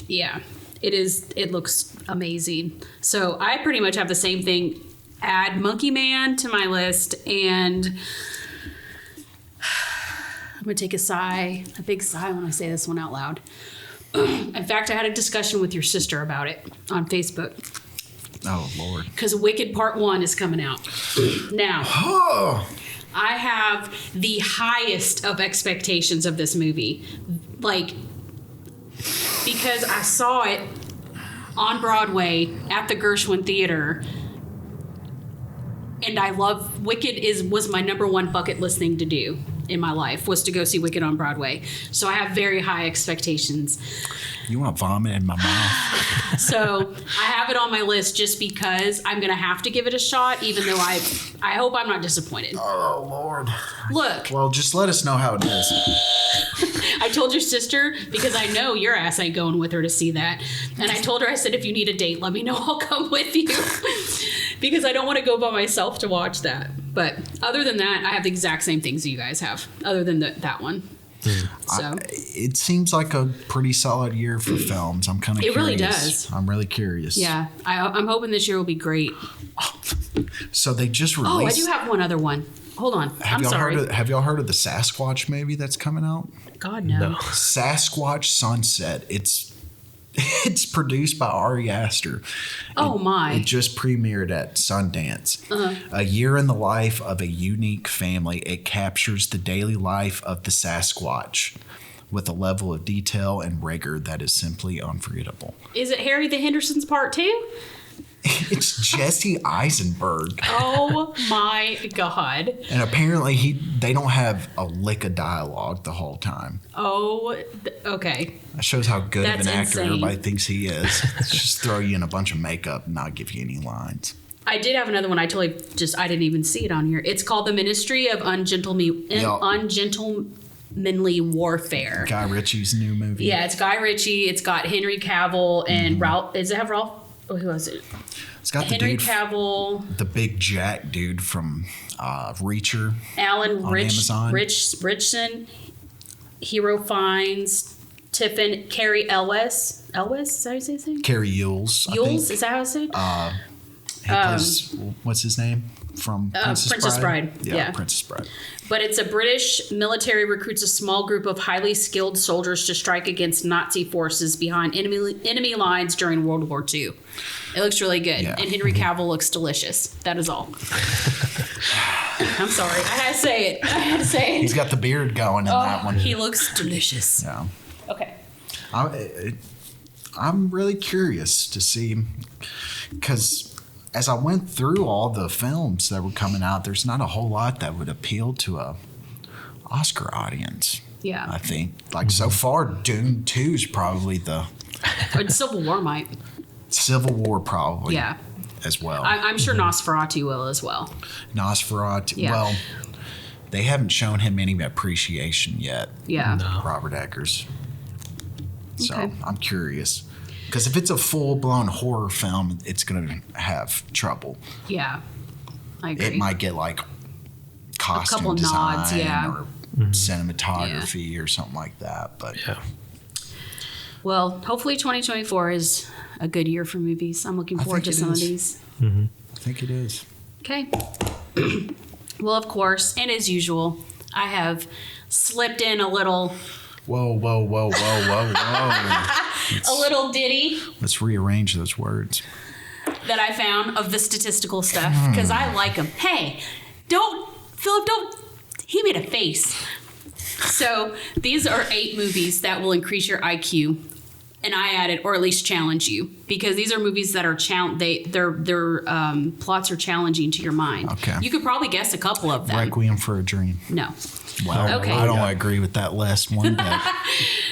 Yeah. It is. It looks amazing. So I pretty much have the same thing. Add Monkey Man to my list, and I'm going to take a big sigh when I say this one out loud. In fact, I had a discussion with your sister about it on Facebook. Oh, Lord. Because Wicked Part 1 is coming out. Now, I have the highest of expectations of this movie. Like, because I saw it on Broadway at the Gershwin Theater. And I love Wicked was my number one bucket list thing to do in my life, was to go see Wicked on Broadway. So I have very high expectations. You want to vomit in my mouth? So I have it on my list just because I'm going to have to give it a shot, even though I hope I'm not disappointed. Oh, Lord. Look. Well, just let us know how it is. I told your sister, because I know your ass ain't going with her to see that. And I told her, I said, if you need a date, let me know. I'll come with you. Because I don't want to go by myself to watch that. But other than that, I have the exact same things you guys have, other than that one. So it seems like a pretty solid year for films. I'm kind of curious. It really does. I'm really curious. Yeah. I'm hoping this year will be great. So they just released... Oh, I do have one other one. Hold on. I'm sorry. Have y'all heard of the Sasquatch movie that's coming out? God, no. Sasquatch Sunset. It's produced by Ari Aster. Oh, my. It just premiered at Sundance. A year in the life of a unique family. It captures the daily life of the Sasquatch with a level of detail and rigor that is simply unforgettable. Is it Harry the Henderson's part 2? It's Jesse Eisenberg. Oh, my God. And apparently they don't have a lick of dialogue the whole time. Oh, okay. That shows how good That's of an actor insane. everybody thinks he is. Just throw you in a bunch of makeup and not give you any lines. I did have another one. I didn't even see it on here. It's called The Ministry of Ungentlemanly Warfare. Guy Ritchie's new movie. Yeah, it's Guy Ritchie. It's got Henry Cavill and Ralph. Does it have Ralph? Oh, who was it? It's got Henry the dude, Cavill, the big Jack dude from Reacher. Alan on Amazon. Richson, Hero Fines, Tiffin, Carrie Elwes. Elwes? Is that how you say his name? Carrie Yules. Yules? Is that how I say it? He plays, what's his name? From Princess Bride. Yeah. Princess Bride. But it's a British military recruits a small group of highly skilled soldiers to strike against Nazi forces behind enemy lines during World War II. It looks really good. Yeah. And Henry Cavill looks delicious. That is all. I'm sorry. I had to say it. He's got the beard going in that one. He looks delicious. Yeah. Okay. I'm really curious to see, because as I went through all the films that were coming out, there's not a whole lot that would appeal to a Oscar audience. Yeah. I think. Like, so far, Dune 2 is probably the... Or Civil War might. Civil War probably. Yeah. As well. I'm sure Nosferatu will as well. Nosferatu. Yeah. Well, they haven't shown him any appreciation yet. Yeah. No. Robert Eggers. So Okay. I'm curious. Because if it's a full-blown horror film, it's going to have trouble. Yeah. I agree. It might get like costume couple design nods, yeah. or cinematography or something like that. But Yeah. Well, hopefully 2024 is a good year for movies. I'm looking forward to think it some of is. these. I think it is. Okay. Well, of course, and as usual, I have slipped in a little Whoa. ditty Let's rearrange those words. that I found of the statistical stuff because I like them. Hey, Philip, don't. He made a face. So these are 8 movies that will increase your IQ. And I added, or at least challenge you, because these are movies that are their plots are challenging to your mind. Okay. You could probably guess a couple of them. Requiem for a Dream. No. Well, Okay. I don't agree with that last one bit.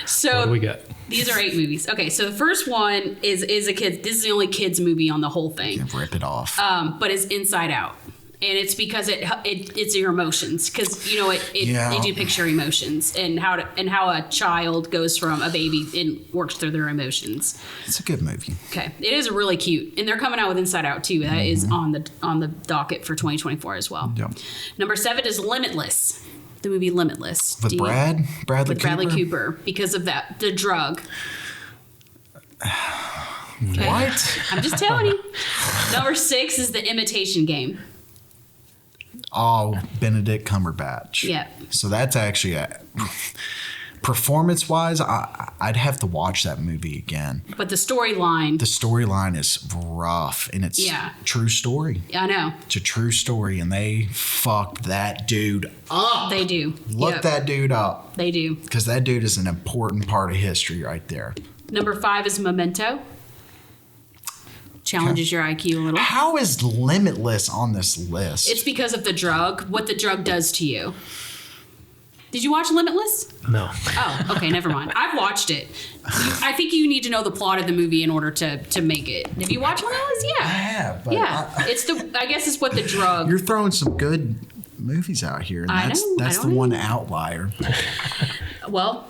So What do we got? these are 8 movies. Okay, so the first one is a kid. This is the only kids movie on the whole thing. Rip it off. But it's Inside Out. And it's because it's your emotions, because you know they do picture emotions and how a child goes from a baby and works through their emotions. It's a good movie. Okay, it is really cute, and they're coming out with Inside Out too. That is on the docket for 2024 as well. Yep. Number 7 is Limitless, the movie Limitless With Bradley Cooper, because of the drug. Okay. What? I'm just telling you. Number 6 is The Imitation Game. Oh, Benedict Cumberbatch. Yeah. So that's actually performance-wise, I'd have to watch that movie again. But the storyline is rough, and it's true story. I know. It's a true story, and they fucked that dude up. They do. Look that dude up. They do. Because that dude is an important part of history right there. Number 5 is Memento. Challenges your IQ a little. How is Limitless on this list? It's because of the drug, what the drug does to you. Did you watch Limitless? No. Oh, okay, never mind. I've watched it. I think you need to know the plot of the movie in order to make it. Have you watched Limitless? Yeah. I have. But I guess it's what the drug. You're throwing some good movies out here, and that's the one outlier. Well,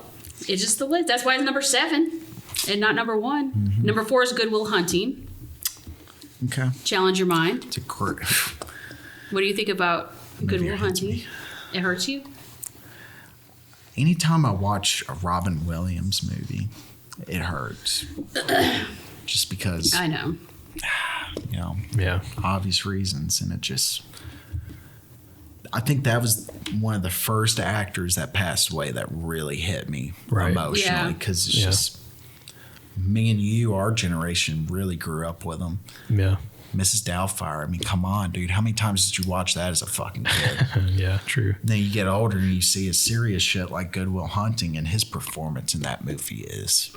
it's just the list. That's why it's number 7 and not number 1. Mm-hmm. Number 4 is Good Will Hunting. Okay. Challenge your mind. It's a great. What do you think about Good Will Hunting? It hurts you? Anytime I watch a Robin Williams movie, it hurts. Just because. I know. Obvious reasons. And it just. I think that was one of the first actors that passed away that really hit me emotionally. Because it's just. Me and you, our generation, really grew up with him. Yeah. Mrs. Doubtfire. I mean, come on, dude. How many times did you watch that as a fucking kid? Yeah, true. Then you get older and you see his serious shit like Good Will Hunting, and his performance in that movie is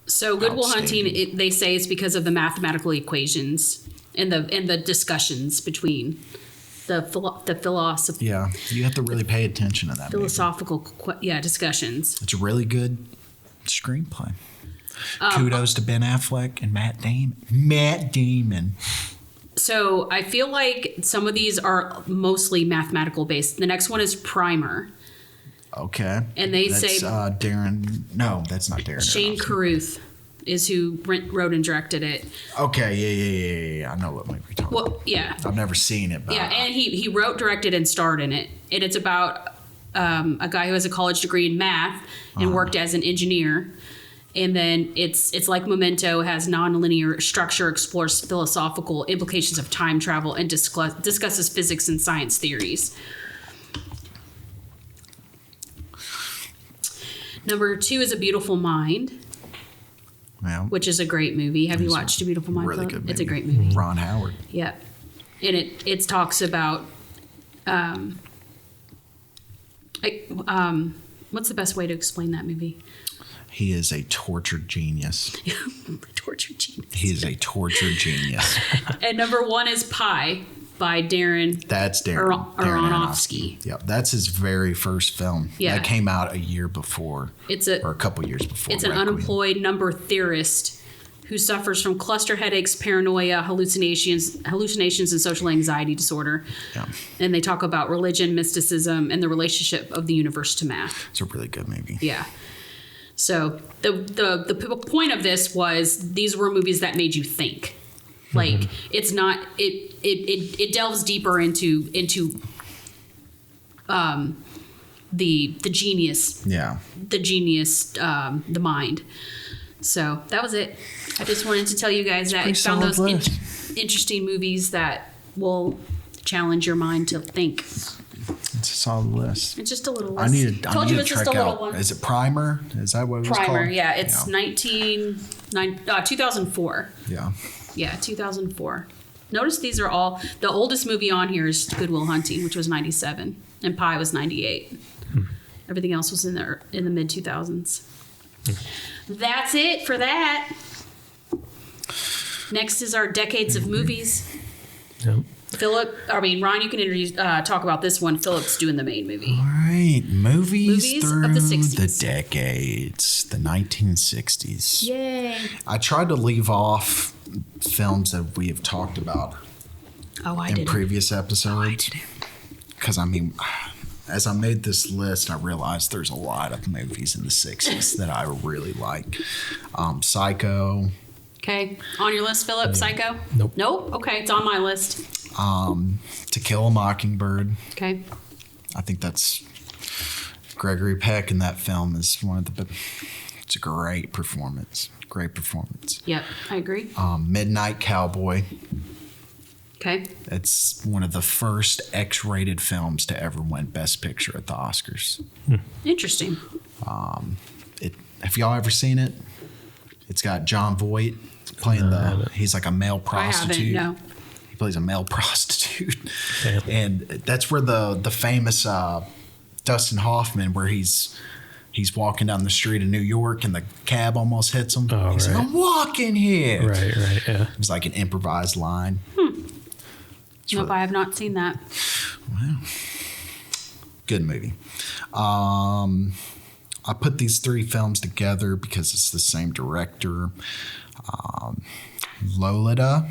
so Good Will Hunting. They say it's because of the mathematical equations and the discussions between the philosophy. Yeah, you have to really pay attention to that. Philosophical, discussions. It's a really good screenplay. Kudos to Ben Affleck and Matt Damon. So I feel like some of these are mostly mathematical based. The next one is Primer. Okay. And they say Darren. No, that's not Darren. Shane Carruth is who wrote and directed it. Okay, yeah. I know what movie you're talking about. Yeah. I've never seen it, but and he wrote, directed, and starred in it. And it's about a guy who has a college degree in math and worked as an engineer. And then it's like Memento, has nonlinear structure, explores philosophical implications of time travel, and discusses physics and science theories. Number 2 is A Beautiful Mind, which is a great movie. Have you watched A Beautiful Mind? Really good movie. It's a great movie. Ron Howard. Yeah. And it talks about what's the best way to explain that movie? He is a tortured genius. Tortured genius. He is a tortured genius. And number 1 is Pi by Darren. That's Darren Aronofsky. Yep, that's his very first film. Yeah. That came out a year before. Or a couple years before. It's an unemployed number theorist who suffers from cluster headaches, paranoia, hallucinations, and social anxiety disorder. Yeah. And they talk about religion, mysticism, and the relationship of the universe to math. It's a really good movie. Yeah. So the point of this was these were movies that made you think. Like it's not it delves deeper into the genius. Yeah. The genius, the mind. So that was it. I just wanted to tell you guys that I found those interesting movies that will challenge your mind to think. It's a solid list. It's just a little list. I need to it's check just a little out. one. Is it Primer? Is that what it was called? Primer, yeah. It's 2004. Yeah. Yeah, 2004. Notice these are all, the oldest movie on here is Good Will Hunting, which was 97, and Pi was 98. Everything else was in the mid 2000s. That's it for that. Next is our decades of movies. Yep. Ryan, you can talk about this one. Philip's doing the main movie. All right. Movies through of the 60s. the decades, the 1960s. Yay. I tried to leave off films that we have talked about in previous episodes. Because, as I made this list, I realized there's a lot of movies in the 60s that I really like. Psycho. Okay. On your list, Philip? Psycho? Nope. Nope? Okay. It's on my list. To Kill a Mockingbird. Okay. I think that's Gregory Peck in that film is one of the. It's a great performance. Great performance. Yep, I agree. Midnight Cowboy. Okay. It's one of the first X-rated films to ever win Best Picture at the Oscars. Interesting. Have y'all ever seen it? It's got John Voight playing he's like a male prostitute. I haven't, no. He plays a male prostitute. Damn. And that's where the famous Dustin Hoffman, where he's walking down the street in New York and the cab almost hits him. Oh, he's right. like, I'm walking here. Right, yeah. It was like an improvised line. Nope, I have not seen that. Wow. Good movie. I put these 3 films together because it's the same director. Lolita,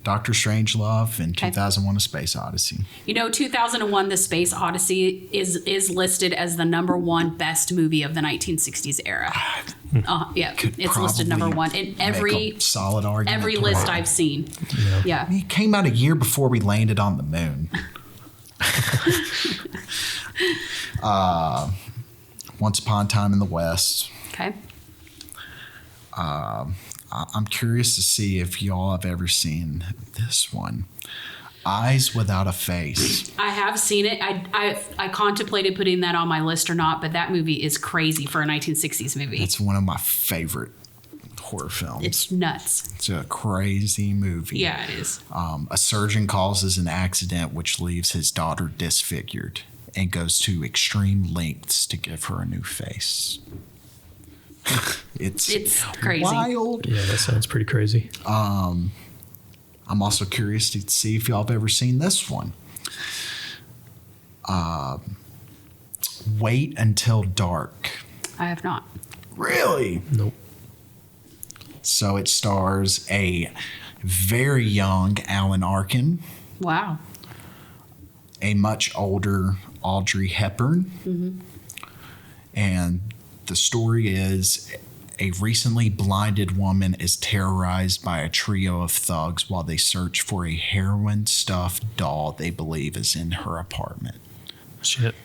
Doctor Strangelove, and 2001: A Space Odyssey. 2001: The Space Odyssey is listed as the ¡1 best movie of the 1960s era. Yeah, it's listed #1 in every solid argument. Every list I've seen. Yeah. It came out a year before we landed on the moon. Once Upon a Time in the West. Okay. I'm curious to see if y'all have ever seen this one, Eyes Without a Face. I have seen it. I contemplated putting that on my list or not, but that movie is crazy for a 1960s movie. It's one of my favorite horror films. It's nuts. It's a crazy movie. Yeah, it is. A surgeon causes an accident which leaves his daughter disfigured and goes to extreme lengths to give her a new face. It's crazy. Wild. Yeah, that sounds pretty crazy. I'm also curious to see if y'all have ever seen this one. Wait Until Dark. I have not. Really? Nope. So it stars a very young Alan Arkin, Wow. a much older Audrey Hepburn, and the story is a recently blinded woman is terrorized by a trio of thugs while they search for a heroin-stuffed doll they believe is in her apartment. Shit.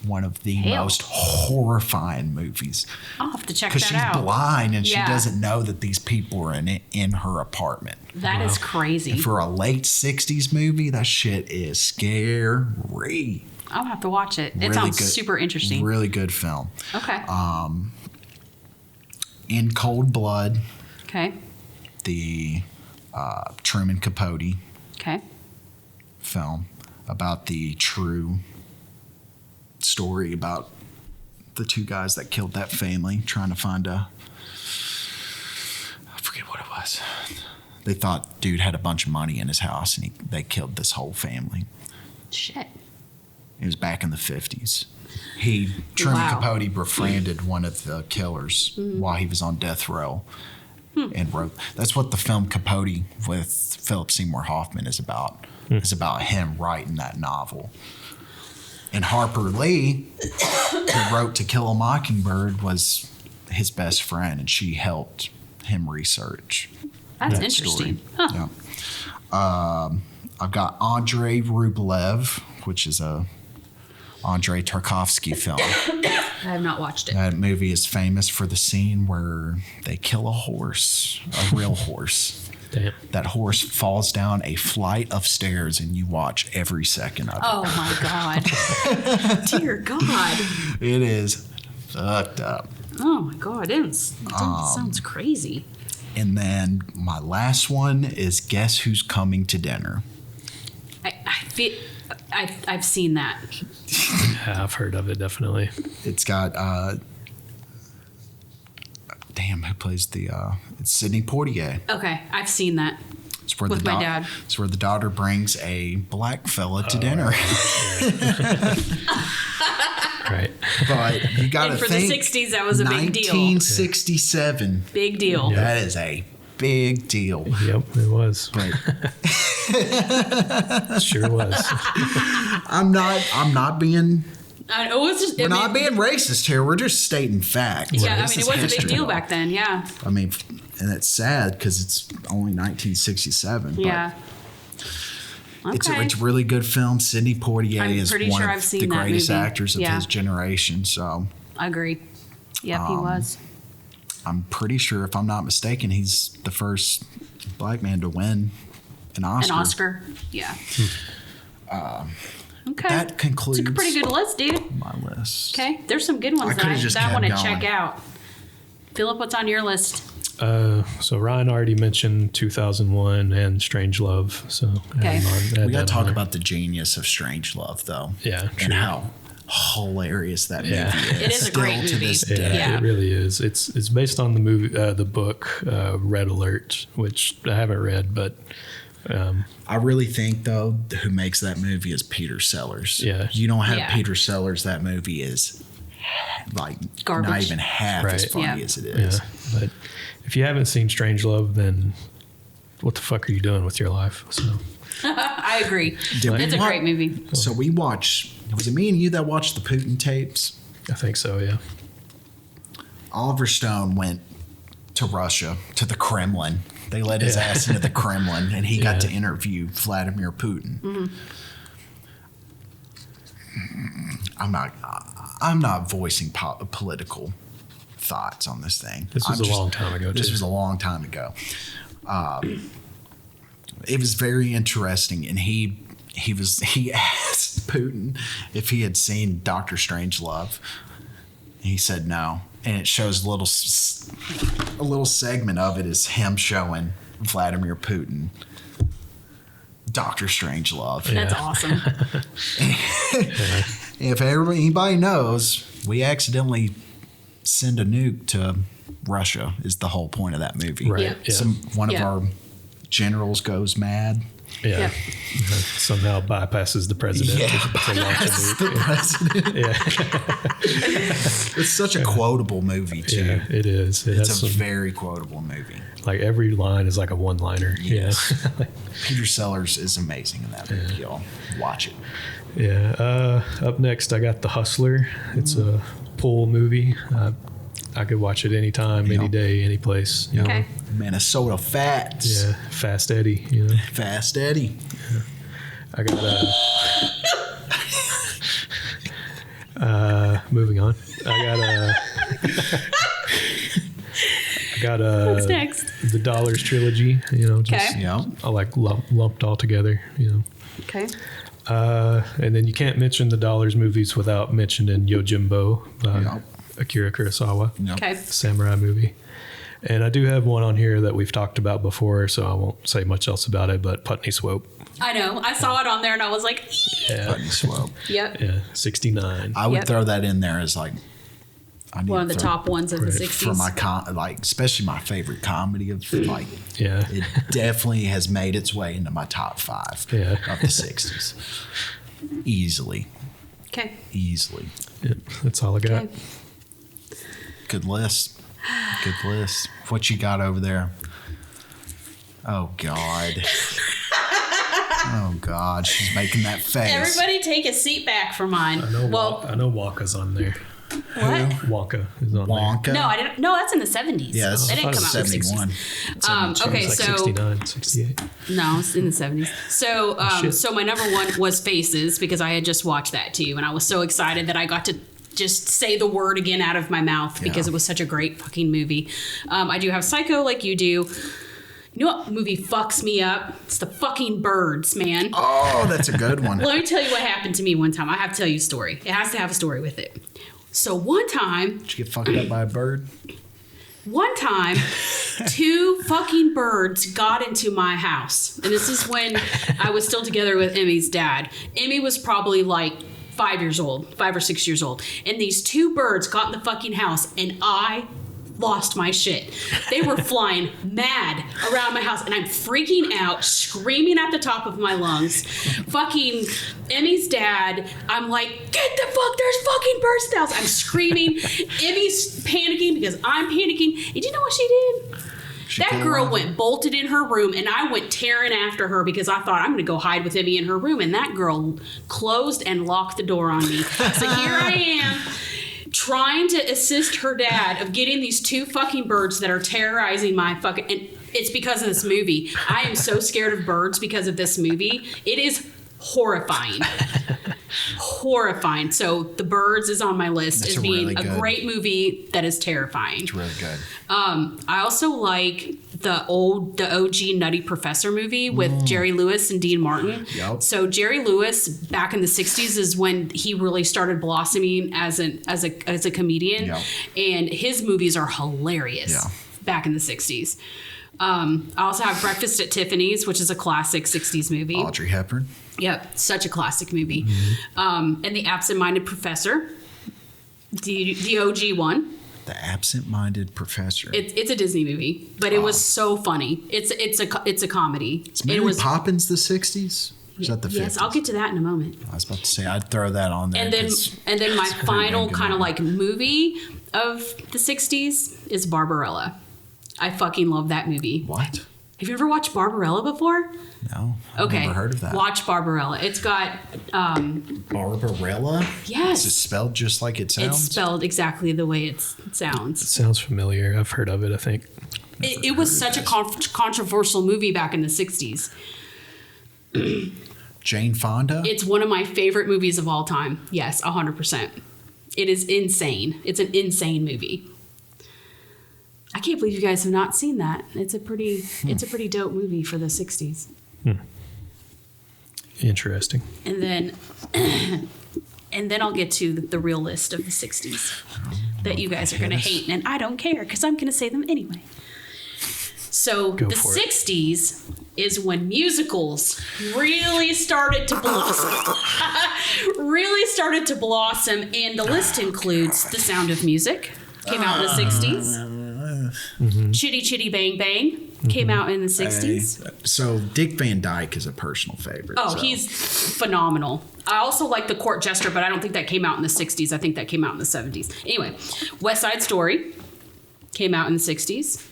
One of the Hell. most horrifying movies. I'll have to check Because that she's out. blind and Yeah. she doesn't know that these people are in her apartment. That is crazy. And for a late 60s movie, that shit is scary. I'll have to watch it. It Really sounds good- super interesting. Really good film. Okay. In Cold Blood, Okay. the Truman Capote Okay. film about the true story about the 2 guys that killed that family, trying to find I forget what it was. They thought dude had a bunch of money in his house and they killed this whole family. Shit. It was back in the 50s. Truman Wow. Capote befriended one of the killers while he was on death row and wrote. That's what the film Capote with Philip Seymour Hoffman is about. It's about him writing that novel. And Harper Lee, who wrote To Kill a Mockingbird, was his best friend, and she helped him research. That's that interesting. story. Huh. Yeah. I've got Andrei Rublev, which is a Andrei Tarkovsky film. I have not watched it. That movie is famous for the scene where they kill a horse, a real horse. Damn. That horse falls down a flight of stairs, and you watch every second of it. Oh my God. Dear God. It is fucked up. Oh my God. It sounds crazy. And then my last one is Guess Who's Coming to Dinner? I've seen that. Yeah, I've heard of it, definitely. It's got who plays the it's Sidney Poitier. Okay. I've seen that. It's where With my dad. It's where the daughter brings a black fella to dinner. Right. But you got to And for think the 60s, that was a big deal. 1967. Big deal. Yeah. That is a big deal. Yep, it was. But It sure was. I'm not being We're not being racist here. We're just stating facts. Yeah, This I mean, is it was a big history. deal back then. Yeah. I mean, and it's sad because it's only 1967. But Yeah. Okay. It's a really good film. Sidney Poitier I'm is pretty one sure of I've seen the that greatest movie. actors of Yeah. his generation. So I agree. Yep, he was. I'm pretty sure, if I'm not mistaken, he's the first black man to win an Oscar. An Oscar. Yeah. Okay. That concludes It's a pretty good list, dude. my list. Okay. There's some good ones could've just that I kept want to going. check out. Philip, what's on your list? So Ryan already mentioned 2001 and Strangelove. So Okay. We got to talk about the genius of Strangelove, though. Yeah, And true. how hilarious that movie Yeah. is. It is a Still great to movie. this Yeah, day. Yeah. it really is. It's based on the movie, the book, Red Alert, which I haven't read, but I really think, though, who makes that movie is Peter Sellers. Yeah. You don't have Yeah. Peter Sellers, that movie is like Garbage. not even half as Right. funny Yeah. as it is. yeah. But if you haven't seen Strangelove, then what the fuck are you doing with your life? So I agree. Did we It's a wa- great movie. So we watched, was it me and you that watched the Putin tapes? I think so. Yeah. Oliver Stone went to Russia, to the Kremlin. They let his ass into the Kremlin, and he got to Yeah. interview Vladimir Putin. Mm-hmm. I'm not voicing political thoughts on this thing. This was I'm a long time ago, This too. was a long time ago. It was very interesting, and he asked Putin if he had seen Doctor Strangelove. He said no, and it shows a little segment of it is him showing Vladimir Putin Doctor Strangelove. That's Yeah. awesome. If anybody knows, we accidentally send a nuke to Russia. Is the whole point of that movie? Right. Yeah. Yeah. One of Yeah. our generals goes mad. Yeah. Yeah. Somehow bypasses the president to launch a That's the nuke. president. Yeah. It's such a quotable movie too. Yeah, it is. It It's has a some, very quotable movie. like every line is like a one-liner. Yes. Yeah. Peter Sellers is amazing in that movie, y'all. Watch it. Yeah. Up next, I got The Hustler. It's a pool movie. I could watch it anytime, any Yeah. day, any place. You know? Okay. Minnesota Fats. Yeah. Fast Eddie. You know. Fast Eddie. I got moving on. I got What's next? the Dollars trilogy. You know, just Okay. Yeah. I like lumped all together. You know. Okay. And then you can't mention the Dollars movies without mentioning Yojimbo by Yep. Akira Kurosawa, Yep. Okay. samurai movie. And I do have one on here that we've talked about before, so I won't say much else about it, but Putney Swope. I know. I saw it on there and I was like, Yeah. Putney Swope. yep. Yeah, 69. I would Yep. throw that in there as like I need One of to the throw- top ones of the Right. 60s. for my especially my favorite comedy of like Yeah. it definitely has made its way into my top 5 Yeah. of the 60s. Easily. Okay. Yeah, that's all I got. Okay. Good list. Good list. What you got over there? Oh God. Oh God, she's making that face. Everybody take a seat back for mine. I know, Well, I know Wonka's on there. what? Wonka is on Wonka. No, I didn't. No, that's in the 70s. Yeah, that's It didn't come out in the 71. 60s. Okay, there. It's like so 69, 68. no, it's in the 70s. So, shit. so my number one was Faces because I had just watched that too, and I was so excited that I got to just say the word again out of my mouth because Yeah. it was such a great fucking movie. I do have Psycho like you do. You know what movie fucks me up? It's the fucking Birds, man. Oh, that's a good one. Let me tell you what happened to me one time. I have to tell you a story. It has to have a story with it. So one time, Did you get fucked up by a bird? two fucking birds got into my house. And this is when I was still together with Emmy's dad. Emmy was probably like 5 or 6 years old. And these two birds got in the fucking house and I lost my shit. They were flying mad around my house and I'm freaking out, screaming at the top of my lungs. Fucking Emmy's dad, I'm like, get the fuck, there's fucking birds in the house. I'm screaming. Emmy's panicking because I'm panicking. And you know what she did? That killed girl one? went bolted in her room and I went tearing after her because I thought I'm going to go hide with Emmy in her room. And that girl closed and locked the door on me. So here I am trying to assist her dad of getting these two fucking birds that are terrorizing my fucking... And it's because of this movie. I am so scared of birds because of this movie. It is horrifying. horrifying. So The Birds is on my list That's as being really a good. great movie that is terrifying. It's really good. I also like the OG Nutty Professor movie with Jerry Lewis and Dean Martin. Yep. So Jerry Lewis back in the 60s is when he really started blossoming as a comedian. Yep. And his movies are hilarious Yeah. back back in the 60s. I also have Breakfast at Tiffany's, which is a classic 60s movie. Audrey Hepburn. Yep, such a classic movie. Mm-hmm. And The Absent-Minded Professor, the OG one. The Absent-Minded Professor. It's a Disney movie, but it was so funny. It's a comedy. Is Mary Poppins the 60s? Or is that the 50s? Yes, I'll get to that in a moment. I was about to say, I'd throw that on there. And then 'cause my it's a final pretty good kind of movie. like movie of the 60s is Barbarella. I fucking love that movie. What? Have you ever watched Barbarella before? No. I've Okay. never heard of that. Watch Barbarella. It's got Barbarella? yes. Is it spelled just like it sounds? It's spelled exactly the way it sounds. Sounds familiar. I've heard of it, I think. It was such a controversial movie back in the 60s. Jane Fonda? It's one of my favorite movies of all time. Yes, 100%. It is insane. It's an insane movie. I can't believe you guys have not seen that. It's a pretty dope movie for the 60s. Interesting. And then I'll get to the real list of the 60s that you guys are going to hate, and I don't care because I'm going to say them anyway. So Go the for it. 60s is when musicals really started to blossom. And the list includes The Sound of Music, came out in the 60s. Chitty Chitty Bang Bang came out in the 60s. So Dick Van Dyke is a personal favorite. Oh, so. he's phenomenal. I also like The Court Jester, but I don't think that came out in the 60s. I think that came out in the 70s. Anyway, West Side Story came out in the 60s.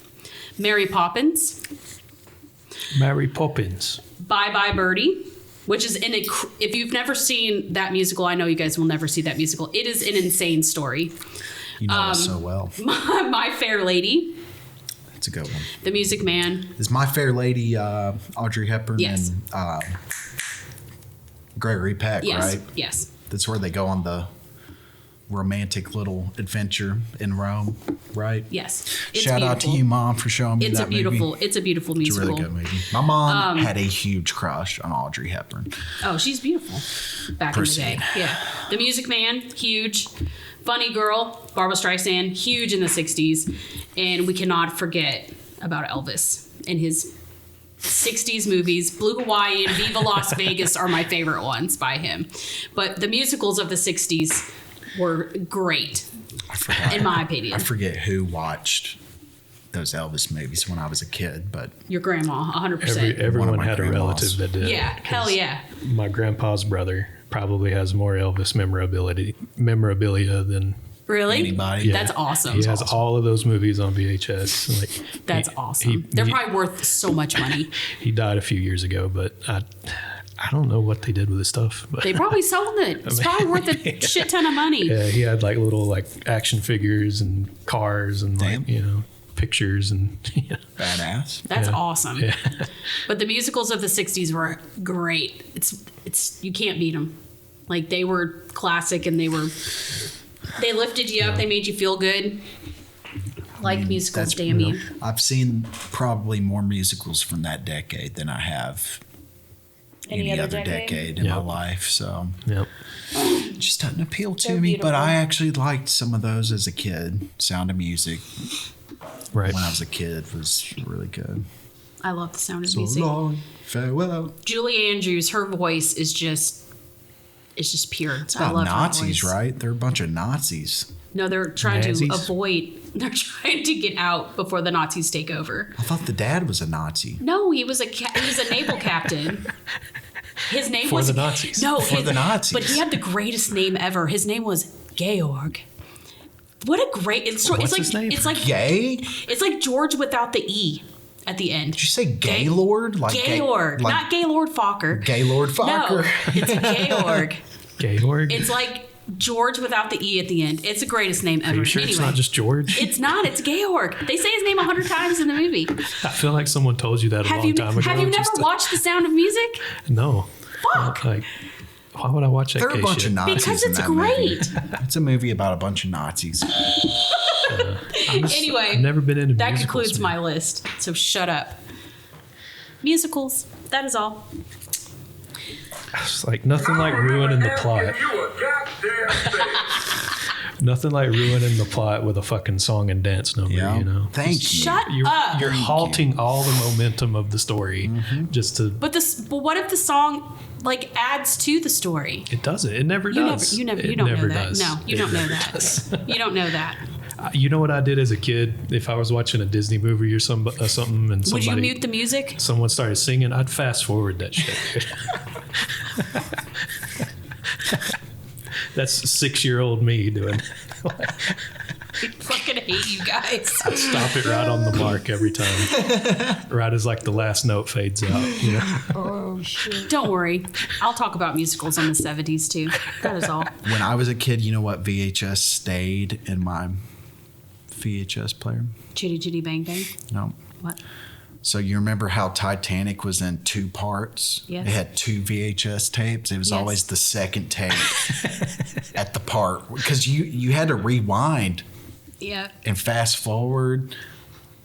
Mary Poppins, Mary Poppins. Bye Bye Birdie, which is if you've never seen that musical, I know you guys will never see that musical. It is an insane story. You know it so well. My Fair Lady, It's a good one. The Music Man. Is My Fair Lady Audrey Hepburn Yes. and Gregory Peck, Yes, right? yes. That's where they go on the romantic little adventure in Rome, right? Yes. It's Shout out to beautiful. you, Mom, for showing me It's that a beautiful movie. it's a beautiful It's a musical. really good movie. My mom had a huge crush on Audrey Hepburn. Oh, she's beautiful. Back Proceed. in the day. Yeah. The Music Man, huge. Funny Girl, Barbara Streisand, huge in the 60s. And we cannot forget about Elvis and his 60s movies. Blue Hawaii and Viva Las Vegas are my favorite ones by him. But the musicals of the 60s were great, I forgot. in my opinion. I forget who watched those Elvis movies when I was a kid, but Your grandma, 100%. Everyone my had a grandmas. relative that did. Yeah, hell yeah. My grandpa's brother probably has more Elvis memorabilia than Really? anybody. That's awesome. he has all of those movies on VHS. Like That's awesome. They're probably worth so much money. he died a few years ago, but I don't know what they did with his stuff. But They probably sold it. It's probably worth a shit ton of money. yeah, he had like little like action figures and cars and Damn. like pictures and Badass. That's Yeah. awesome. Yeah. But the musicals of the 60s were great. It's you can't beat them. Like they were classic and they lifted you up. They made you feel good. Like musicals, damn you. I've seen probably more musicals from that decade than I have any other other decade in Yeah. my life. So Yep. it just doesn't appeal to They're me. But beautiful. I actually liked some of those as a kid. Sound of Music Right. when I was a kid was really good. I love the Sound of So Music. long, farewell. Julie Andrews, her voice is just pure. It's I about love her Nazis, voice. right? They're a bunch of Nazis. No, they're trying Nazis? to avoid. They're trying to get out before the Nazis take over. I thought the dad was a Nazi. No, he was a naval captain. His name For was the Nazis. No, For the Nazis. But he had the greatest name ever. His name was Georg. What a great! It's What's like his name? it's like Gay? Did it's like George without the E at the end. you say Gaylord? Like Georg, like not Gaylord Fokker. Gaylord Fokker. No, it's Georg. Georg. It's like George without the E at the end. It's the greatest name ever. Are you sure anyway, it's not just George? It's not. It's Georg. They say his name 100 times in the movie. I feel like someone told you that a Have long you time ago. have you never just to- watched The Sound of Music? No. Fuck. Like, Why would I watch that? There are a bunch shit? of Nazis Because in it's that great. movie. It's a movie about a bunch of Nazis. Anyway, I've never been into that musicals, concludes man. my list. So shut up. Musicals. That is all. It's like nothing like ruining the plot. Asking you a goddamn thing. Nothing like ruining the plot with a fucking song and dance number. Yeah. You know. Thank you. Shut You're up. halting all the momentum of the story just to. But what if the song like adds to the story? It doesn't. It never does. You It don't know never that. does. No, you It don't know never that. does. You don't know that. You know what I did as a kid? If I was watching a Disney movie or something and Would you somebody, mute the music? someone started singing, I'd fast forward that shit. That's 6-year-old me doing. I fucking hate you guys. Stop it right on the mark every time. Right as like the last note fades out. You know? Don't worry. I'll talk about musicals in the 70s too. That is all. When I was a kid, you know what VHS stayed in my VHS player? Chitty Chitty Bang Bang. No. What? So you remember how Titanic was in 2 parts? Yes. It had 2 VHS tapes. It was Yes. always the second tape at the part because you had to rewind Yeah. and fast forward.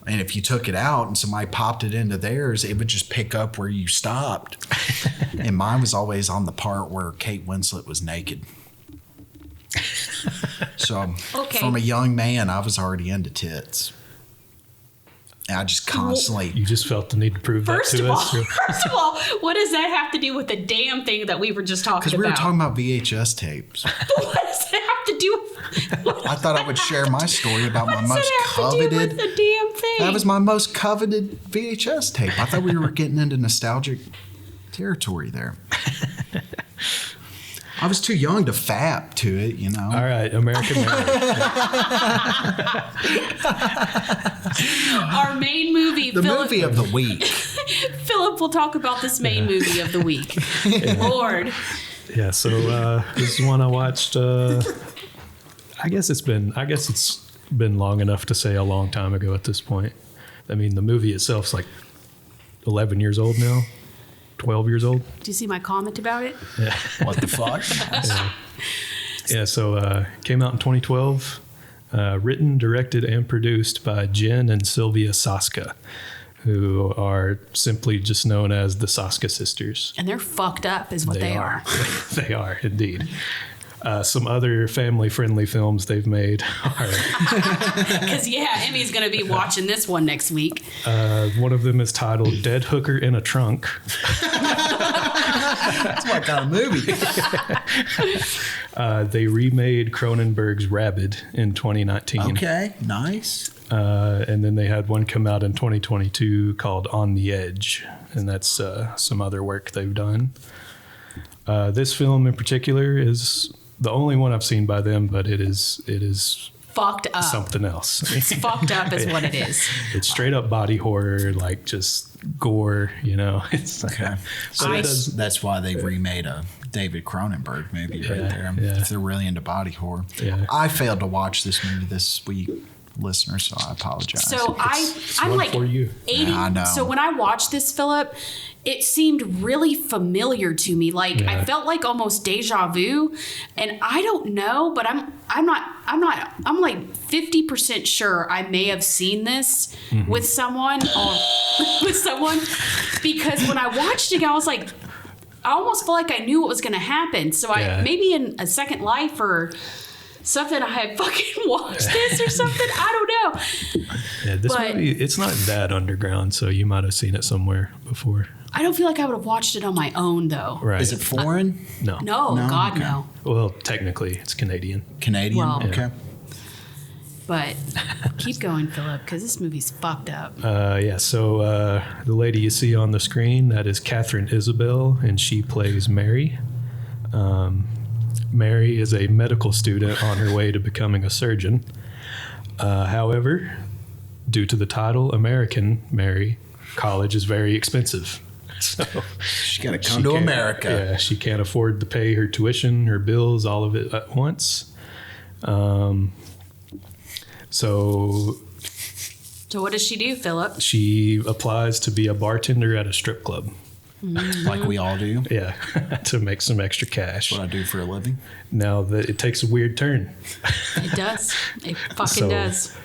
And if you took it out and somebody popped it into theirs, it would just pick up where you stopped. And mine was always on the part where Kate Winslet was naked. So Okay. from a young man, I was already into tits. And I just constantly... You just felt the need to prove First that of to all, us. what does that have to do with the damn thing that we were just talking Because about? we were talking about VHS tapes. What does that have to do with? I thought I would share my story about my What does most that have to do with coveted. the damn thing? That was my most coveted VHS tape. I thought we were getting into nostalgic territory there. I was too young to fap to it, you know. All right, American Mary. Our main movie. The Philip, movie of the week. Philip will talk about this main movie of the week. Lord. Yeah, so this is one I watched. I guess it's been long enough to say a long time ago at this point. I mean, the movie itself's like 11 years old now, 12 years old. Do you see my comment about it? What the fuck? Yeah, so came out in 2012, written, directed, and produced by Jen and Sylvia Saska, who are simply just known as the Saska sisters. And they're fucked up, is what they are. They are, indeed. Some other family-friendly films they've made are... Because, yeah, Emmy's going to be watching this one next week. one of them is titled Dead Hooker in a Trunk. That's my kind of movie. They remade Cronenberg's Rabid in 2019. Okay, nice. And then they had one come out in 2022 called On the Edge. And that's some other work they've done. This film in particular is the only one I've seen by them, but it is Fucked up. something else. It's fucked up is what it is. It's straight up body horror, like just gore, you know. It's Okay. So that's why they remade a David Cronenberg movie right there. yeah. If they're really into body horror. Yeah. I failed to watch this movie this week, listeners, so I apologize. So I'm one like for you. 80. Yeah, I know. So when I watched this, Philip, it seemed really familiar to me. Like I Yeah. felt like almost deja vu. And I don't know, but I'm like 50% sure I may have seen this with someone because when I watched it, I was like, I almost felt like I knew what was going to happen. So Yeah. I maybe in a Second Life or something, I had fucking watched this or something. I don't know. Yeah, this But- movie, it's not that underground, so you might have seen it somewhere before. I don't feel like I would have watched it on my own though. Right. Is it foreign? No. No, No? God, Okay. no. Well, technically, it's Canadian. Canadian? Well- Okay. But keep going, Philip, because this movie's fucked up. So the lady you see on the screen, that is Catherine Isabel, and she plays Mary. Mary is a medical student on her way to becoming a surgeon. However, due to the title American Mary, college is very expensive. So She's got to come she to can't- America. Yeah, she can't afford to pay her tuition, her bills, all of it at once. So So what does she do, Philip? she applies to be a bartender at a strip club. like we all do. Yeah, to make some extra cash. What I do for a living. Now that it takes a weird turn. It does. It fucking So- does.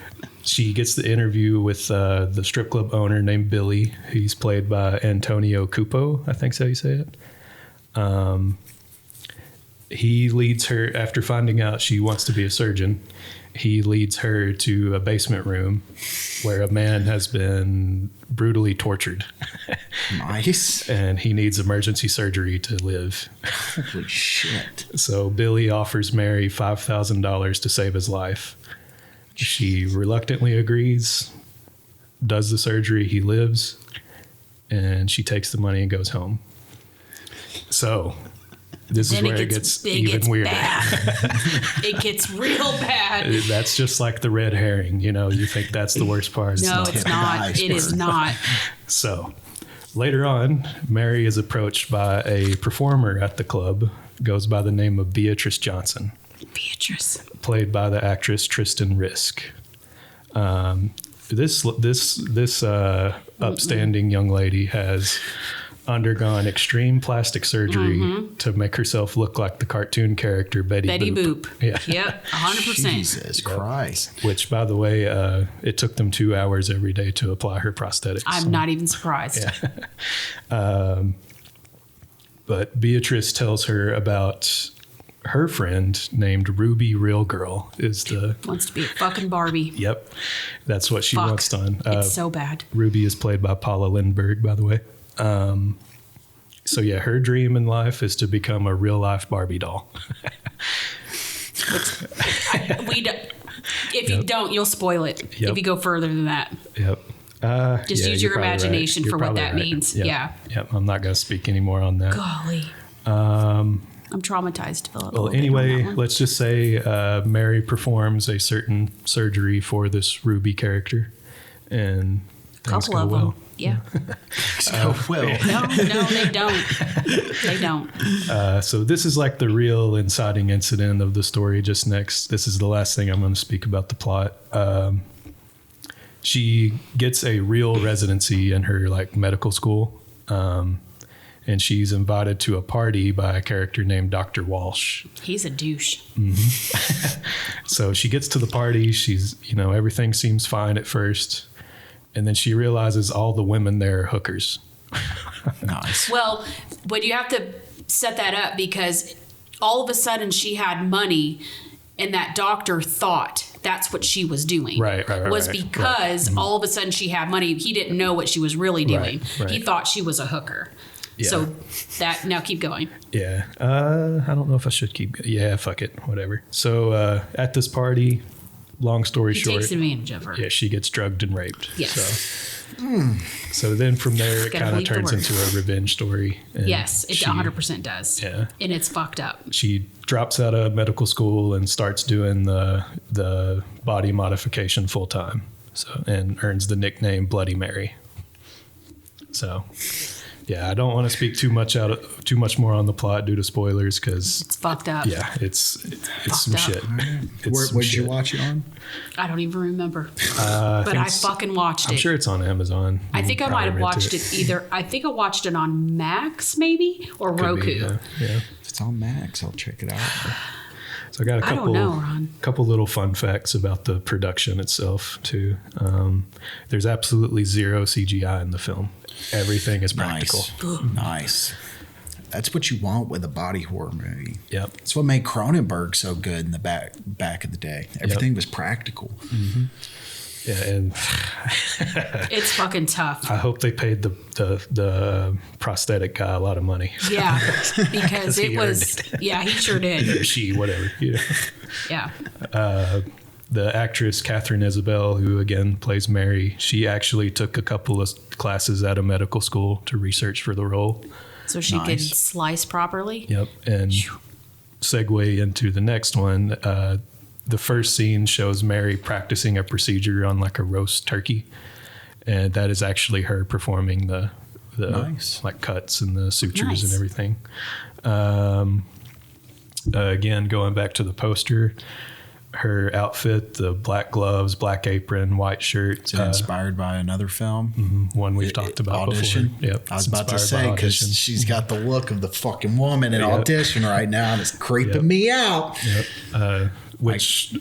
She gets the interview with the strip club owner named Billy. He's played by Antonio Cupo, I think's how you say it. He leads her, after finding out she wants to be a surgeon, he leads her to a basement room where a man has been brutally tortured. Nice. And he needs emergency surgery to live. Holy shit. So Billy offers Mary $5,000 to save his life. She reluctantly agrees, does the surgery, he lives, and she takes the money and goes home. So this is where it gets even weirder. Bad. It gets real bad. That's just like the red herring. You know, you think that's the worst part. No, it's not. It is not. So later on, Mary is approached by a performer at the club, goes by the name of Beatrice Johnson. Beatrice. Played by the actress Tristan Risk. This upstanding young lady has undergone extreme plastic surgery to make herself look like the cartoon character Betty Boop. Yeah. Yep, 100%. Jesus Christ. Which, by the way, it took them 2 hours every day to apply her prosthetics. I'm not even surprised. But Beatrice tells her about her friend named Ruby Real Girl Wants to be a fucking Barbie. Yep, that's what she Fuck. wants done. It's so bad. Ruby is played by Paula Lindbergh, by the way. So yeah, her dream in life is to become a real life Barbie doll. If you don't, you'll spoil it. Yep. If you go further than that. Yep. Just use your imagination for what that means. Yep. Yeah. Yep. I'm not going to speak anymore on that. Golly. I'm traumatized. Well, anyway, let's just say Mary performs a certain surgery for this Ruby character, and things couple go of well. them. Yeah. Well, No, they don't. They don't. So this is like the real inciting incident of the story. Just next, this is the last thing I'm going to speak about the plot. She gets a real residency in her like medical school, and she's invited to a party by a character named Dr. Walsh. He's a douche. So she gets to the party. She's, everything seems fine at first, and then she realizes all the women there are hookers. nice. Well, but you have to set that up because all of a sudden she had money and that doctor thought that's what she was doing. Right. Was because all of a sudden she had money. He didn't know what she was really doing. Right. He thought she was a hooker. Yeah. So now keep going. Yeah. I don't know if I should keep. Yeah, fuck it. Whatever. So at this party, long story He short. takes advantage of her. Yeah, she gets drugged and raped. Yes. So then from there, it Gotta kind of bleep the turns word. into a revenge story. And Yes, it 100% does. Yeah. And it's fucked up. She drops out of medical school and starts doing the body modification full time. So and earns the nickname Bloody Mary. So, yeah, I don't want to speak too much more on the plot due to spoilers because It's fucked up. yeah, it's some up. shit. Where'd you watch it on? I don't even remember. But I fucking watched it. I'm sure it's on Amazon. I think I might have Probably watched rent it either. I think I watched it on Max maybe or Could Roku. be, yeah. If it's on Max, I'll check it out. So I got a I don't know, Ron. couple little fun facts about the production itself too. There's absolutely zero CGI in the film. Everything is practical. Nice. That's what you want with a body horror movie. Yep. That's what made Cronenberg so good in the back of the day. Everything was practical. Yeah, and It's fucking tough. I hope they paid the prosthetic guy a lot of money. Yeah, because he it was. Yeah, he sure did. Or she, whatever. You know. Yeah. The actress Catherine Isabel, who again plays Mary, she actually took a couple of classes at a medical school to research for the role. So she could Nice. slice properly. Yep. And segue into the next one. The first scene shows Mary practicing a procedure on like a roast turkey. And that is actually her performing the Nice. like cuts and the sutures Nice. and everything. Again, going back to the poster, her outfit, the black gloves, black apron, white shirt. Is it inspired by another film? One we've talked about Audition? before. Yep. I was it's about to inspired by say, because Audition. she's got the look of the fucking woman in Yep. Audition right now, and it's creeping Yep. me out. Yep. Which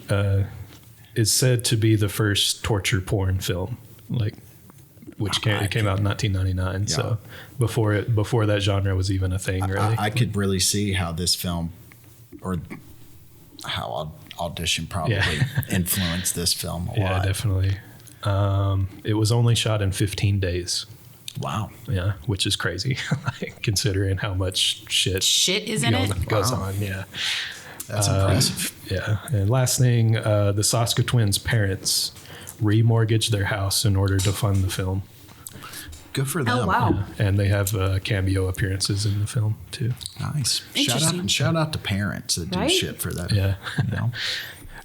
is said to be the first torture porn film, which it came out in 1999. Yeah. So before that genre was even a thing, really. I could really see how this film, or how Audition probably influenced this film a yeah, lot. definitely. It was only shot in 15 days. Wow. Yeah, which is crazy, considering how much shit is in it. goes Wow. on. Yeah. That's impressive. Yeah. And last thing, the Soska twins' parents remortgaged their house in order to fund the film. Good for them. Oh, wow. And they have cameo appearances in the film too. Nice. Interesting. Shout out to parents that do Right? shit for that. Yeah. You know?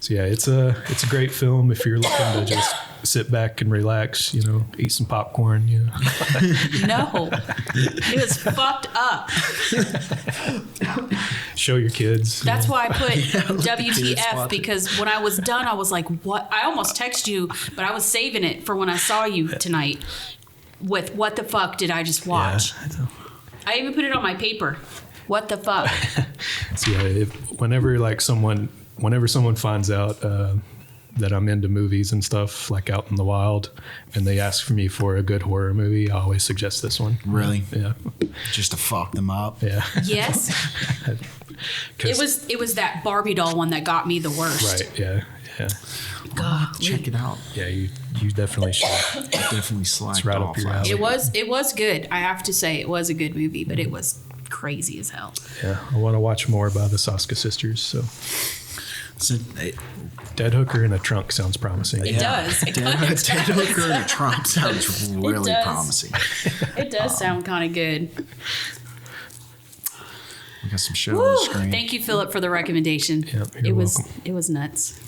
So yeah, it's a great film if you're looking to just sit back and relax, eat some popcorn, No, it was fucked up. show your kids. That's why I put kids WTF, watch it. because when I was done, I was like, what? I almost texted you, but I was saving it for when I saw you tonight with what the fuck did I just watch? Yeah. I even put it on my paper. What the fuck? So yeah, whenever someone finds out that I'm into movies and stuff, like out in the wild, and they ask for me for a good horror movie, I always suggest this one. Really? Yeah. Just to fuck them up. Yeah. Yes. 'Cause- It was that Barbie doll one that got me the worst. right. Yeah. Yeah. God, Check it out. Yeah. You definitely should. It definitely slides right up off your last alley. it was good. I have to say it was a good movie, but it was crazy as hell. Yeah. I want to watch more about the Soska sisters. So So, Dead Hooker in a Trunk sounds promising. It does. It Dead does. Hooker in a Trump sounds really does. promising. It does sound kind of good. We got some shit on Woo! the screen. Thank you, Philip, for the recommendation. Yep, you're welcome. It was nuts,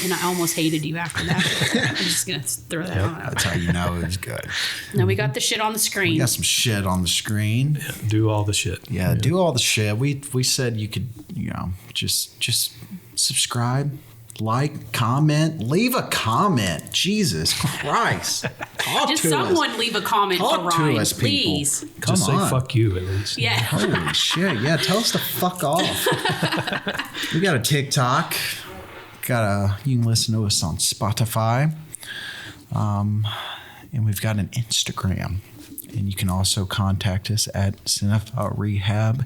and I almost hated you after that. I'm just gonna throw that on. That's how you know it was good. Now we got the shit on the We screen. got some shit on the screen. Do all the shit. Yeah, do all the shit. We said you could, just subscribe, like, comment, leave a comment. Jesus Christ. Talk Just to someone us. leave a comment Talk for to Ryan, us, people. please. Come Just on. say fuck you at least. Yeah. Holy shit. Yeah, tell us to fuck off. We got a TikTok. You can listen to us on Spotify. And we've got an Instagram. And you can also contact us at Cinephile Rehab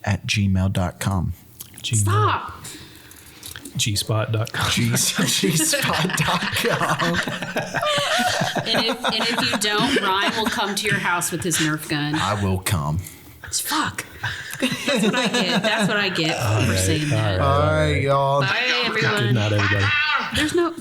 at gmail.com. Stop. gspot.com. gspot.com. And if you don't, Ryan will come to your house with his Nerf gun. I will come. Fuck. That's what I get. That's what I get for saying that. All right, y'all. Bye, everyone. Good night, everybody. There's no.